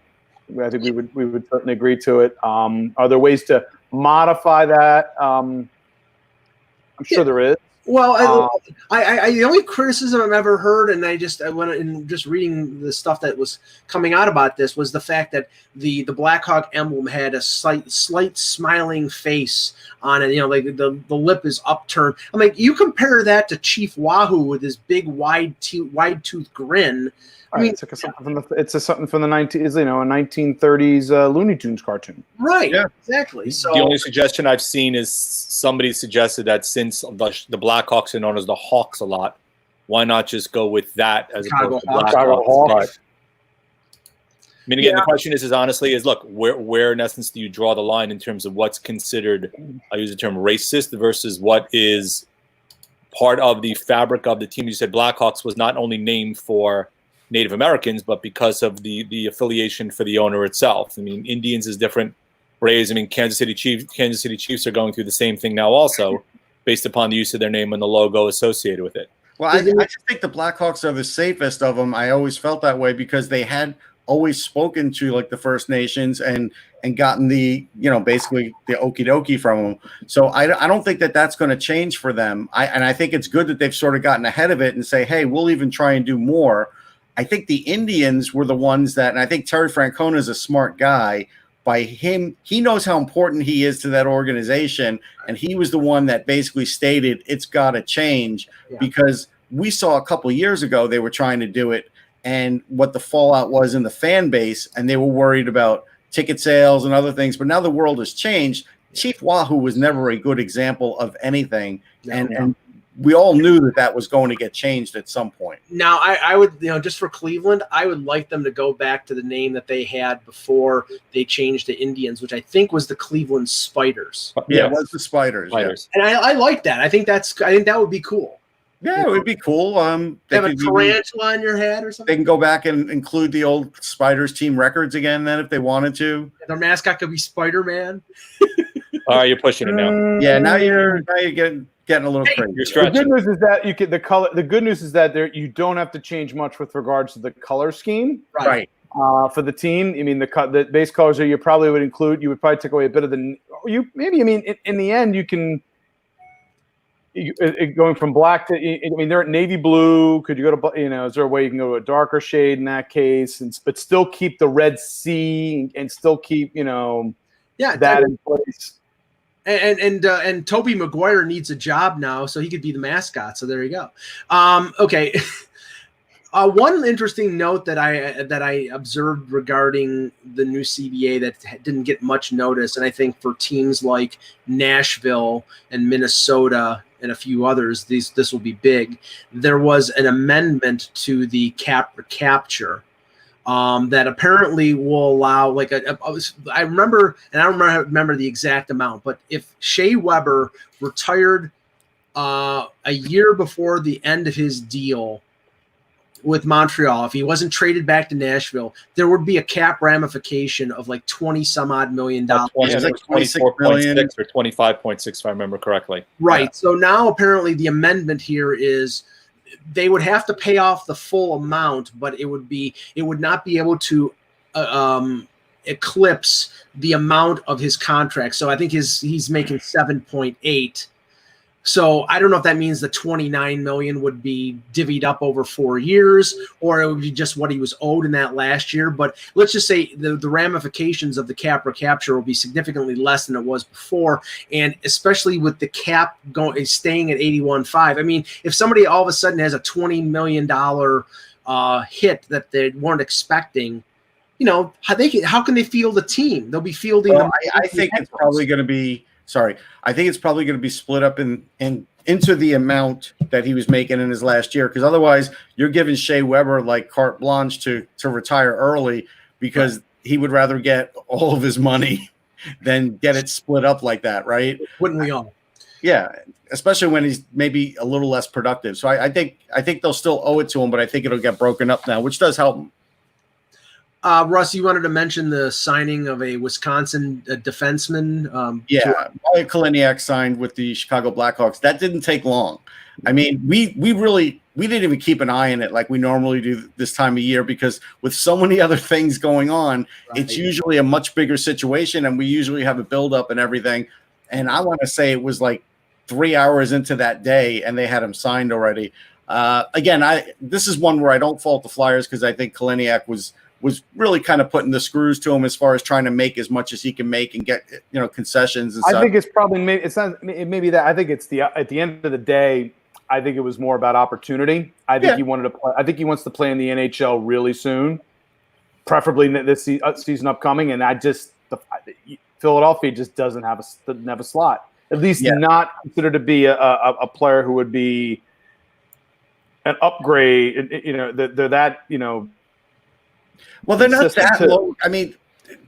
I think we would certainly agree to it. Are there ways to modify that? I'm sure there is. Well, I the only criticism I've ever heard, and I went in just reading the stuff that was coming out about this, was the fact that the Blackhawk emblem had a slight smiling face on it. You know, like the lip is upturned. I'm like, you compare that to Chief Wahoo with his big wide tooth grin. I mean, it's something from the 1930s Looney Tunes cartoon. Right. Yeah. Exactly. So the only suggestion I've seen is somebody suggested that since the Blackhawks are known as the Hawks a lot, why not just go with that as opposed to Blackhawks? I mean, again, the question is honestly, look, where in essence do you draw the line in terms of what's considered, I use the term racist versus what is part of the fabric of the team? You said Blackhawks was not only named for Native Americans, but because of the affiliation for the owner itself. I mean, Indians is different. Braves, I mean, Kansas City Chiefs are going through the same thing now also, based upon the use of their name and the logo associated with it. Well, I just think the Blackhawks are the safest of them. I always felt that way because they had always spoken to like the First Nations and gotten the, basically the okie dokie from them. So I don't think that that's going to change for them. I think it's good that they've sort of gotten ahead of it and say, hey, we'll even try and do more. I think the Indians were the ones that, and I think Terry Francona is a smart guy. By him, he knows how important he is to that organization, and he was the one that basically stated it's got to change because we saw a couple of years ago they were trying to do it, and what the fallout was in the fan base, and they were worried about ticket sales and other things. But now the world has changed. Chief Wahoo was never a good example of anything, and we all knew that was going to get changed at some point. Now, I would, just for Cleveland, I would like them to go back to the name that they had before they changed to Indians, which I think was the Cleveland Spiders. Yeah, it was the Spiders. Yeah. And I like that. I think that would be cool. Yeah, it would be cool. They have a tarantula on your head or something. They can go back and include the old Spiders team records again then if they wanted to. Their mascot could be Spider-Man. All right, you're pushing it now. Yeah, now you're getting a little crazy. You're stretching. The good news is that the good news is that you don't have to change much with regards to the color scheme. Right. For the team, I mean the base colors that you probably would include. You would probably take away a bit of in the end you can. Going from black to, they're at navy blue. Could you go to, is there a way you can go to a darker shade in that case, but still keep the Red Sea and still keep, that in place. And Toby Maguire needs a job now, so he could be the mascot. So there you go. Okay. One interesting note that I observed regarding the new CBA that didn't get much notice, and I think for teams like Nashville and Minnesota and a few others, this will be big. There was an amendment to the cap capture that apparently will allow I remember, and I don't remember the exact amount, but if Shea Weber retired a year before the end of his deal with Montreal, if he wasn't traded back to Nashville, there would be a cap ramification of like $20-some-odd million. Like 24.6 or 25.6, if I remember correctly. Right. Yeah. So now apparently the amendment here is they would have to pay off the full amount, but it would not be able to eclipse the amount of his contract. So I think he's making 7.8. So I don't know if that means the $29 million would be divvied up over 4 years, or it would be just what he was owed in that last year. But let's just say the ramifications of the cap recapture will be significantly less than it was before, and especially with the cap staying at 81.5. I mean, if somebody all of a sudden has a $20 million hit that they weren't expecting, how can they field the team? They'll be fielding. I think it's probably going to be sorry, I think it's probably going to be split up into the amount that he was making in his last year, because otherwise you're giving Shea Weber like carte blanche to retire early, because he would rather get all of his money than get it split up like that, right? Wouldn't we all? Yeah, especially when he's maybe a little less productive. So I think they'll still owe it to him, but I think it'll get broken up now, which does help him. Russ, you wanted to mention the signing of a Wisconsin defenseman. Kaliniak signed with the Chicago Blackhawks. That didn't take long. I mean, we didn't even keep an eye on it like we normally do this time of year, because with so many other things going on, it's usually a much bigger situation, and we usually have a buildup and everything. And I want to say it was like 3 hours into that day, and they had him signed already. Again, this is one where I don't fault the Flyers, because I think Kaliniak was really kind of putting the screws to him as far as trying to make as much as he can make and get, concessions and stuff. I think it's probably maybe that. I think it's at the end of the day, I think it was more about opportunity. I think he wanted to play. I think he wants to play in the NHL really soon, preferably this season upcoming. And Philadelphia just doesn't have a slot, at least not considered to be a player who would be an upgrade. They're that. Well, they're not that low. I mean,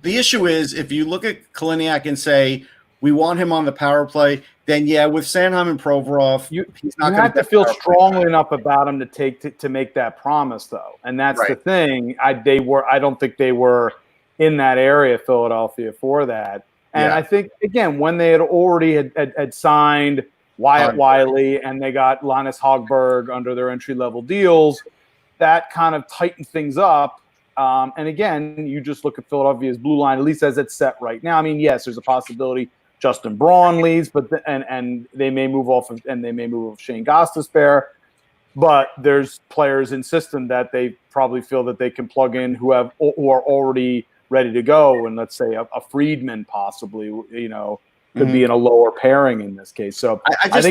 the issue is, if you look at Kaliniak and say we want him on the power play, then with Sanheim and Provorov, he's not. You have to feel strongly enough about him to make that promise, though, and that's the thing. I don't think they were in that area, Philadelphia, for that. And I think, again, when they had already had signed Wyatt Wiley and they got Linus Hogberg under their entry-level deals, that kind of tightened things up. And again, you just look at Philadelphia's blue line, at least as it's set right now. I mean, yes, there's a possibility Justin Braun leaves, but and they may move off Shane Gostisbehere. But there's players in system that they probably feel that they can plug in who are already ready to go. And let's say a Friedman possibly, could be in a lower pairing in this case. So I just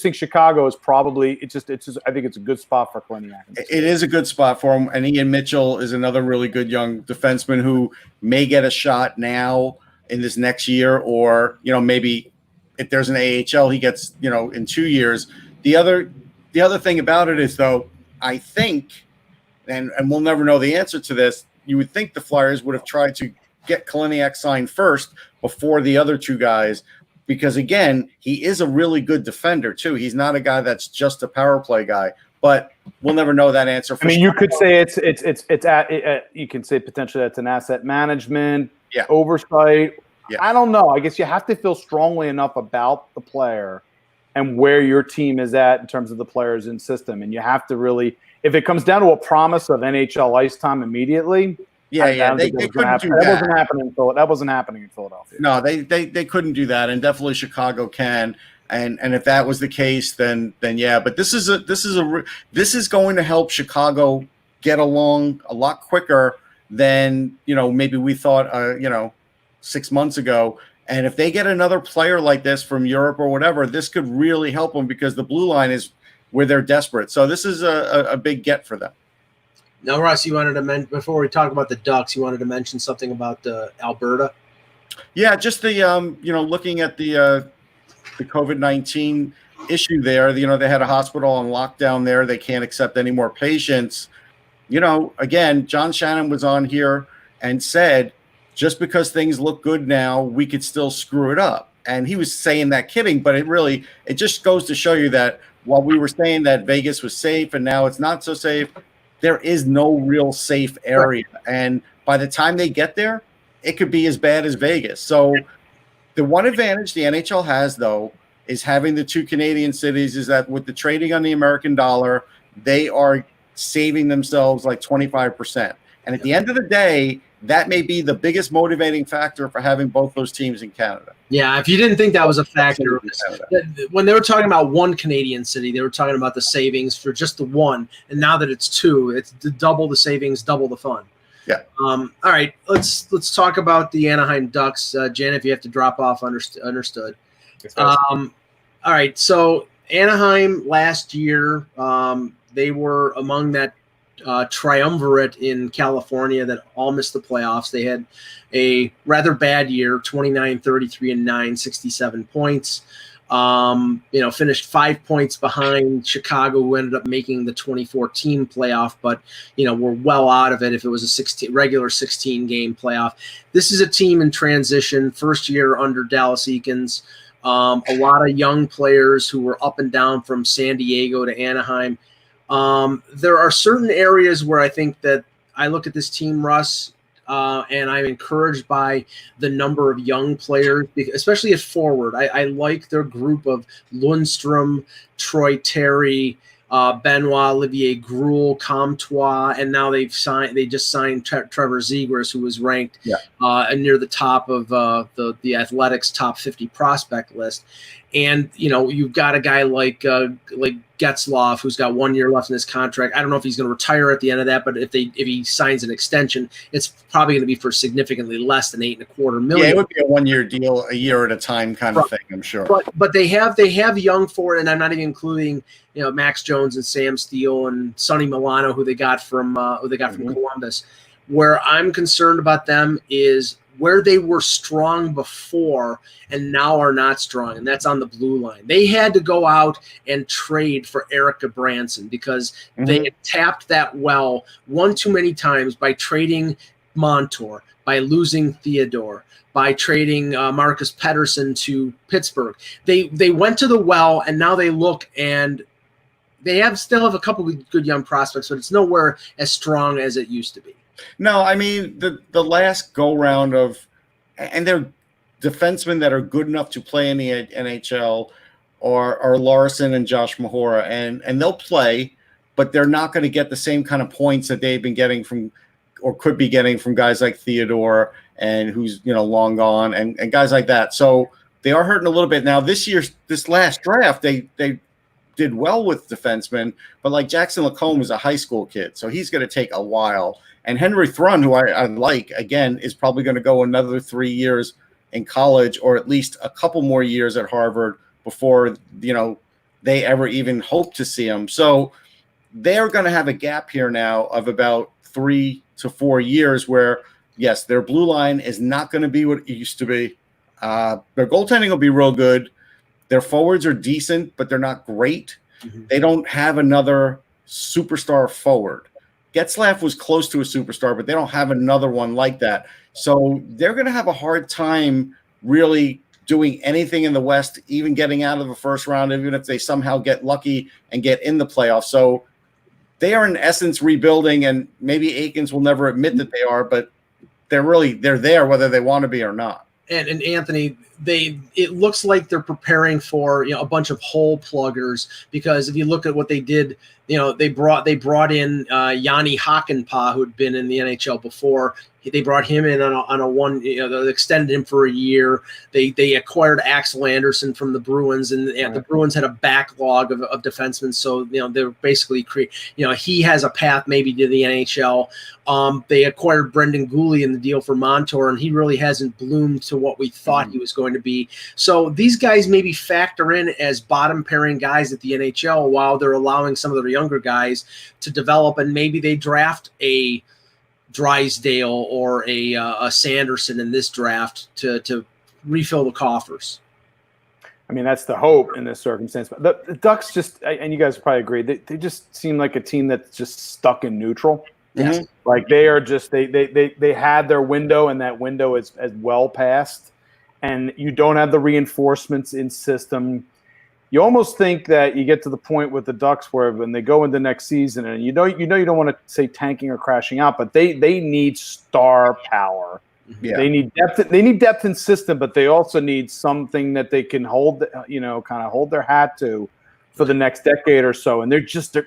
think Chicago is probably I think it's a good spot for Kaliniak. It is a good spot for him. And Ian Mitchell is another really good young defenseman who may get a shot now in this next year, or maybe if there's an AHL, he gets in 2 years. The other thing about it is, though, I think, and we'll never know the answer to this, you would think the Flyers would have tried to get Kaliniak signed first before the other two guys, because again, he is a really good defender too. He's not a guy that's just a power play guy, but we'll never know that answer. You could say you can say potentially that's an asset management oversight. Yeah. I don't know. I guess you have to feel strongly enough about the player and where your team is at in terms of the players in system. And you have to really, if it comes down to a promise of NHL ice time immediately, they couldn't do that. That wasn't happening in Philadelphia. No, they couldn't do that, and definitely Chicago can. And if that was the case, then yeah. But this is going to help Chicago get along a lot quicker than maybe we thought 6 months ago. And if they get another player like this from Europe or whatever, this could really help them, because the blue line is where they're desperate. So this is a big get for them. Now, Russ, you wanted to mention, before we talk about the Ducks, you wanted to mention something about Alberta. Yeah, just the looking at the COVID-19 issue there. They had a hospital on lockdown there. They can't accept any more patients. Again, John Shannon was on here and said, just because things look good now, we could still screw it up. And he was saying that kidding, but it just goes to show you that while we were saying that Vegas was safe and now it's not so safe, there is no real safe area. And by the time they get there, it could be as bad as Vegas. So the one advantage the NHL has, though, is having the two Canadian cities, is that with the trading on the American dollar, they are saving themselves like 25%. And at the end of the day, that may be the biggest motivating factor for having both those teams in Canada. Yeah, if you didn't think that was a factor, when they were talking about one Canadian city, they were talking about the savings for just the one. And now that it's two, it's double the savings, double the fun. Yeah. All right, let's talk about the Anaheim Ducks. Jan, if you have to drop off, understood. All right, so Anaheim last year, they were among that triumvirate in California that all missed the playoffs. They had a rather bad year, 29, 33, and 9, 67 points. Finished 5 points behind Chicago, who ended up making the 2014 playoff, but, we're well out of it if it was a regular 16-game playoff. This is a team in transition, first year under Dallas Eakins. A lot of young players who were up and down from San Diego to Anaheim. There are certain areas where I think that I look at this team, Russ, and I'm encouraged by the number of young players, especially at forward. I like their group of Lundstrom, Troy Terry, Benoit, Olivier Gruel, Comtois, and now they just signed Trevor Zegras, who was ranked near the top of the Athletics top 50 prospect list. And you've got a guy like Getzlaf, who's got 1 year left in his contract. I don't know if he's going to retire at the end of that, but if he signs an extension, it's probably going to be for significantly less than $8.25 million. Yeah, it would be a 1 year deal, a year at a time kind of thing, I'm sure. But they have young forward, and I'm not even including Max Jones and Sam Steele and Sonny Milano, who they got from Columbus. Where I'm concerned about them is where they were strong before and now are not strong, and that's on the blue line. They had to go out and trade for Erica Branson because they had tapped that well one too many times by trading Montour, by losing Theodore, by trading Marcus Pettersson to Pittsburgh. They went to the well, and now they look and they still have a couple of good young prospects, but it's nowhere as strong as it used to be. No, I mean, the last go-round and they're defensemen that are good enough to play in the NHL are Larson and Josh Mahora, and they'll play, but they're not going to get the same kind of points that they've been getting from or could be getting from guys like Theodore and who's long gone and guys like that. So they are hurting a little bit. Now this last draft, they did well with defensemen, but like Jackson Lacombe is a high school kid, so he's going to take a while. And Henry Thrun, who I like, again, is probably going to go another 3 years in college or at least a couple more years at Harvard before, they ever even hope to see him. So they're going to have a gap here now of about 3 to 4 years where, yes, their blue line is not going to be what it used to be. Their goaltending will be real good. Their forwards are decent, but they're not great. They don't have another superstar forward. Getzlaf was close to a superstar, but they don't have another one like that. So they're going to have a hard time really doing anything in the West, even getting out of the first round, even if they somehow get lucky and get in the playoffs. So they are in essence rebuilding, and maybe Eakins will never admit that they are, but they're there whether they want to be or not. And Anthony, it looks like they're preparing for a bunch of hole pluggers, because if you look at what they did, they brought in Yanni Hakanpää, who had been in the NHL before. They brought him in on a one, they extended him for a year. They acquired Axel Anderson from the Bruins, and the Bruins had a backlog of defensemen. So, they're basically he has a path maybe to the NHL. They acquired Brendan Gooley in the deal for Montour, and he really hasn't bloomed to what we thought he was going to be. So these guys maybe factor in as bottom pairing guys at the NHL while they're allowing some of their younger guys to develop, and maybe they draft a Drysdale or a Sanderson in this draft to refill the coffers. I mean, that's the hope in this circumstance. But the Ducks just, and you guys probably agree, they just seem like a team that's just stuck in neutral. Yes. Like they are just they had their window, and that window is well past, and you don't have the reinforcements in system. You almost think that you get to the point with the Ducks where when they go into next season, and you don't want to say tanking or crashing out, but they need star power. Yeah. They need depth. They need depth in system, but they also need something that they can hold, kind of hold their hat to for the next decade or so. And they're just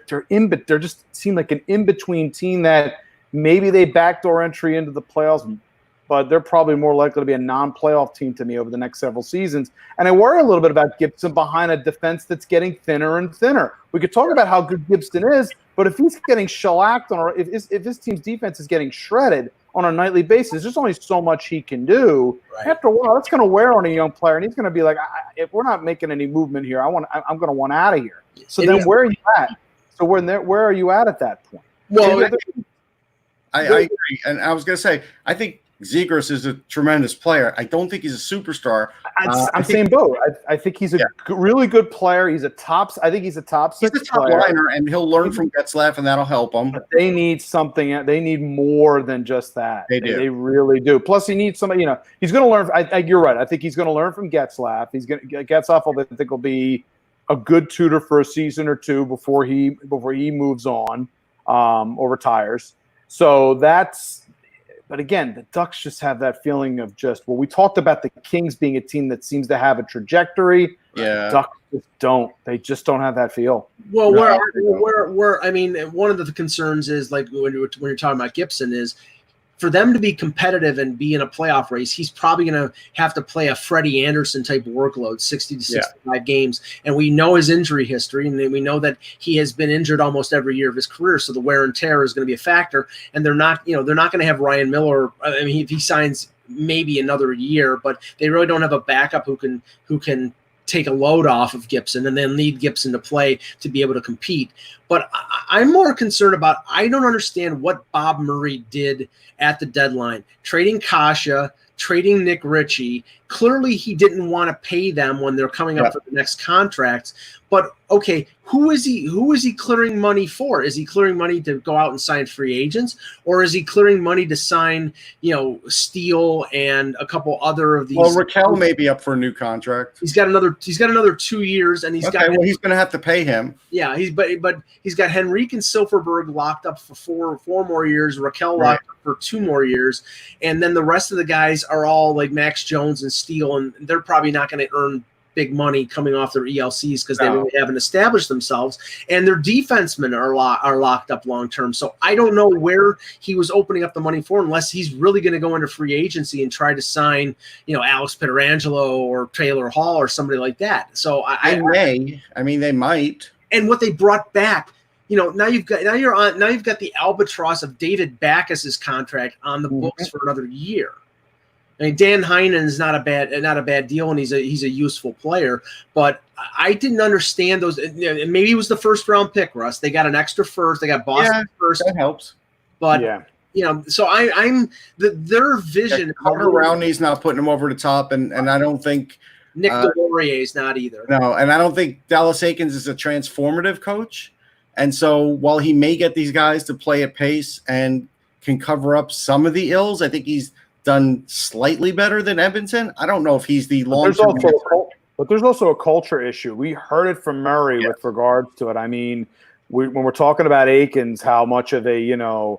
seem like an in-between team that maybe they backdoor entry into the playoffs, but they're probably more likely to be a non-playoff team to me over the next several seasons. And I worry a little bit about Gibson behind a defense that's getting thinner and thinner. We could talk about how good Gibson is, but if he's getting shellacked if his team's defense is getting shredded on a nightly basis, there's only so much he can do. Right. After a while, that's going to wear on a young player, and he's going to be like, if we're not making any movement here, I'm going to want out of here. So then where are you at? So where are you at that point? Well, I agree. And I was going to say, I think Zegras is a tremendous player. I don't think he's a superstar. I'm same boat. I think he's a really good player. He's a top. I think he's a top six. He's a top liner, and he'll learn from Getzlaf, and that'll help him. But they need something. They need more than just that. They do. They really do. Plus, he needs somebody. He's going to learn. You're right. I think he's going to learn from Getzlaf. Getzlaf, I think, will be a good tutor for a season or two before he moves on or retires. So that's. But again, the Ducks just have that feeling of we talked about the Kings being a team that seems to have a trajectory. Yeah. The Ducks just don't. They just don't have that feel. Well, I mean, one of the concerns is, like, when you're talking about Gibson, is for them to be competitive and be in a playoff race, he's probably going to have to play a Freddie Anderson type workload, 60 to 65 games. And we know his injury history, and we know that he has been injured almost every year of his career. So the wear and tear is going to be a factor. And they're not going to have Ryan Miller. I mean, if he signs maybe another year, but they really don't have a backup who can take a load off of Gibson and then need Gibson to play to be able to compete. But I'm more concerned about, I don't understand what Bob Murray did at the deadline. Trading Kasha, trading Nick Ritchie. Clearly he didn't want to pay them when they're coming up for the next contracts. But okay, who is he clearing money for? Is he clearing money to go out and sign free agents, or is he clearing money to sign, Steele and a couple other of these? Well, Raquel may be up for a new contract. He's got another 2 years, and he's got. Well, he's going to have to pay him. Yeah, but he's got Henrique and Silverberg locked up for four more years. Raquel locked up for 2 more years, and then the rest of the guys are all like Max Jones and Steele, and they're probably not going to earn big money coming off their ELCs because they really haven't established themselves, and their defensemen are locked up long term. So I don't know where he was opening up the money for, unless he's really going to go into free agency and try to sign, Alex Pietrangelo or Taylor Hall or somebody like that. So they might. And what they brought back, now you've got the albatross of David Backes's contract on the books for another year. I mean, Dan Heinen is not a bad deal, and he's a useful player. But I didn't understand those. And maybe it was the first round pick, Russ. They got an extra first. They got Boston first. That helps. But so I'm their vision. Carter Rowney's not putting him over the top, and I don't think Nick Delorier is not either. No, and I don't think Dallas Eakins is a transformative coach. And so while he may get these guys to play at pace and can cover up some of the ills, I think he's done slightly better than Edmonton. I don't know if he's the long-term. But there's also a culture issue. We heard it from Murray with regards to it. I mean, when we're talking about Eakins, how much of a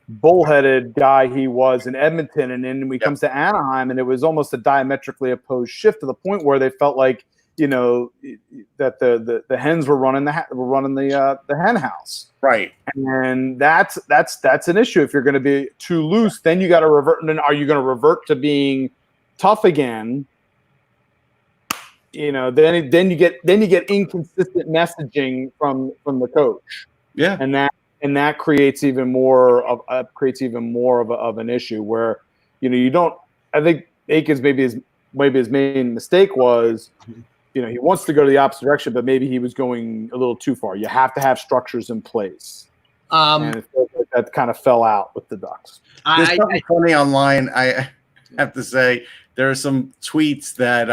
bullheaded guy he was in Edmonton, and then when he comes to Anaheim, and it was almost a diametrically opposed shift to the point where they felt like that the hens were running the hen house. Right. And that's an issue. If you're going to be too loose, then you got to revert. And then are you going to revert to being tough again? Then you get inconsistent messaging from the coach. Yeah. And that creates even more of an issue where you don't. I think Eakins maybe his main mistake was. He wants to go to the opposite direction, but maybe he was going a little too far. You have to have structures in place. And it feels like that kind of fell out with the Ducks. There's something funny online. I have to say there are some tweets that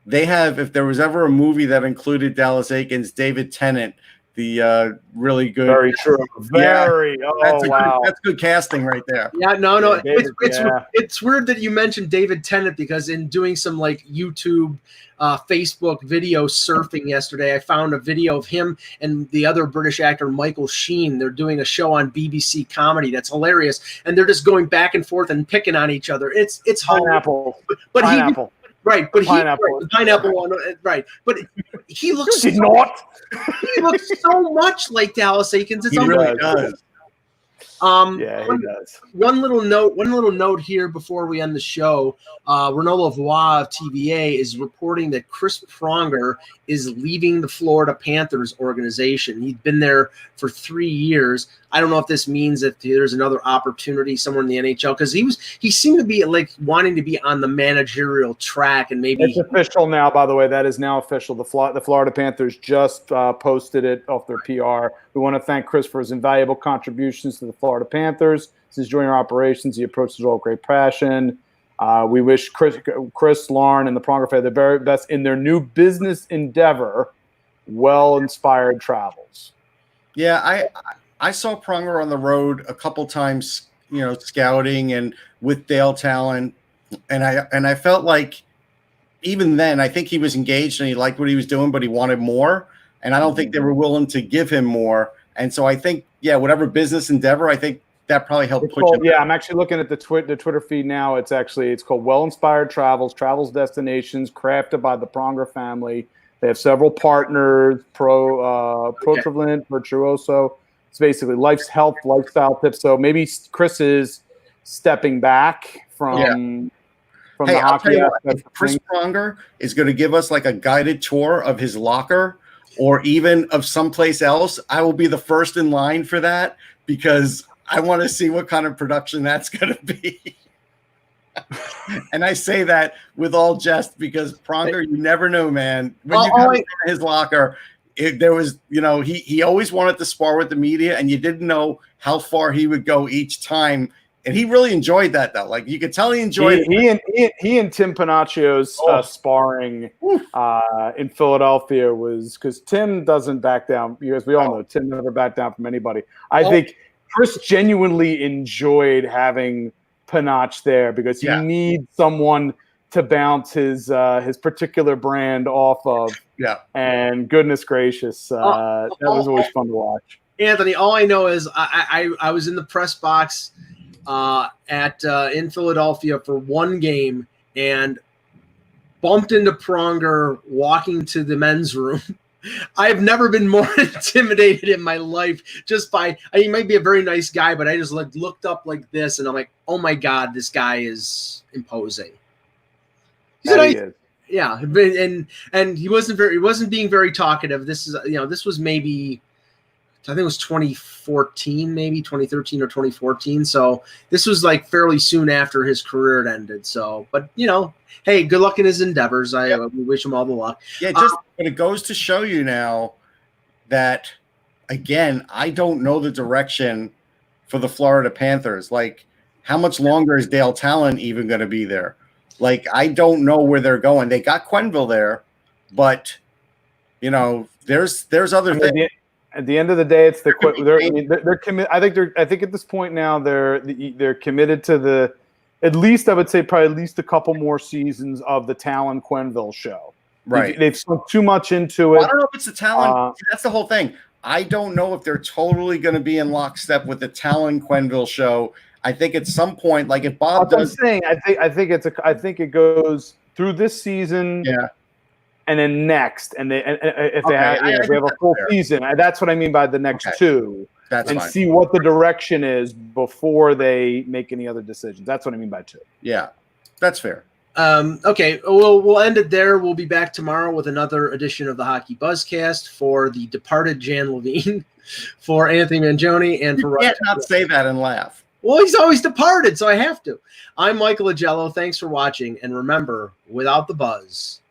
they have. If there was ever a movie that included Dallas Eakins, David Tennant, the really good. Very true. Very. Wow. That's good casting right there. Yeah. No. It's weird that you mentioned David Tennant, because in doing some like YouTube, Facebook video surfing yesterday, I found a video of him and the other British actor Michael Sheen. They're doing a show on BBC Comedy that's hilarious, and they're just going back and forth and picking on each other. It's pineapple. But pineapple. Right, but pineapple. The pineapple one, right? But he looks. He looks so much like Dallas Eakins. He really does. He does. One little note here before we end the show. Renaud Lavoie of TVA is reporting that Chris Pronger is leaving the Florida Panthers organization. He's been there for 3 years. I don't know if this means that there's another opportunity somewhere in the NHL, because he seemed to be like wanting to be on the managerial track, and maybe it's official now. By the way, that is now official. The Florida Panthers just posted it off their PR. We want to thank Chris for his invaluable contributions to the Florida Panthers. Since joining our operations, he approaches it all with great passion. We wish Chris, Lauren, and the Pronger family the very best in their new business endeavor. Well-inspired travels. Yeah, I saw Pronger on the road a couple times, scouting and with Dale Talon, and I felt like even then I think he was engaged and he liked what he was doing, but he wanted more, and I don't think they were willing to give him more. And so I think, whatever business endeavor, I think that probably helped push him. Yeah, I'm actually looking at the Twitter feed now. It's called Well-Inspired Travels Destinations, crafted by the Pronger family. They have several partners, Protrivant, Virtuoso. It's basically lifestyle tips. So maybe Chris is stepping back from the hockey aspect. If Chris Pronger is going to give us like a guided tour of his locker or even of someplace else, I will be the first in line for that, because I want to see what kind of production that's going to be. And I say that with all jest, because Pronger, you never know, man. When you come in his locker, there was, he always wanted to spar with the media, and you didn't know how far he would go each time. And he really enjoyed that, though. Like, you could tell he enjoyed it. He and Tim Panaccio's sparring in Philadelphia was, because Tim doesn't back down. As we all know, Tim never backed down from anybody. I think Chris genuinely enjoyed having Panach there, because he needs someone to bounce his particular brand off of. Yeah. And goodness gracious, that was always fun to watch. Anthony, all I know is I was in the press box in Philadelphia for one game and bumped into Pronger walking to the men's room. I've never been more intimidated in my life, just by, he might be a very nice guy, but I just looked up like this, and I'm like, oh my God, this guy is imposing. Yeah. And he wasn't being very talkative. This was maybe, I think it was 2014, maybe 2013 or 2014. So this was like fairly soon after his career had ended. So, but hey, good luck in his endeavors. We wish him all the luck. Yeah, but it goes to show you now that, again, I don't know the direction for the Florida Panthers. Like, how much longer is Dale Talon even going to be there? Like, I don't know where they're going. They got Quenneville there, but there's other things. At the end of the day, it's they're committed. I think at this point now they're committed to at least I would say probably at least a couple more seasons of the Talon Quenneville show. Right. They've sunk too much into it. I don't know if it's the Talon. That's the whole thing. I don't know if they're totally going to be in lockstep with the Talon Quenneville show. I think at some point, like if Bob does, I'm saying, I think it goes through this season. Yeah. And then next, if they have a full season, that's what I mean by the next two. That's and fine. See what the direction is before they make any other decisions. That's what I mean by two. Yeah, that's fair. Okay, we'll end it there. We'll be back tomorrow with another edition of the Hockey Buzzcast for the departed Jan Levine, for Anthony Mangione, and for you can't not say that and laugh. Well, he's always departed, so I have to. I'm Michael Agello. Thanks for watching, and remember, without the buzz,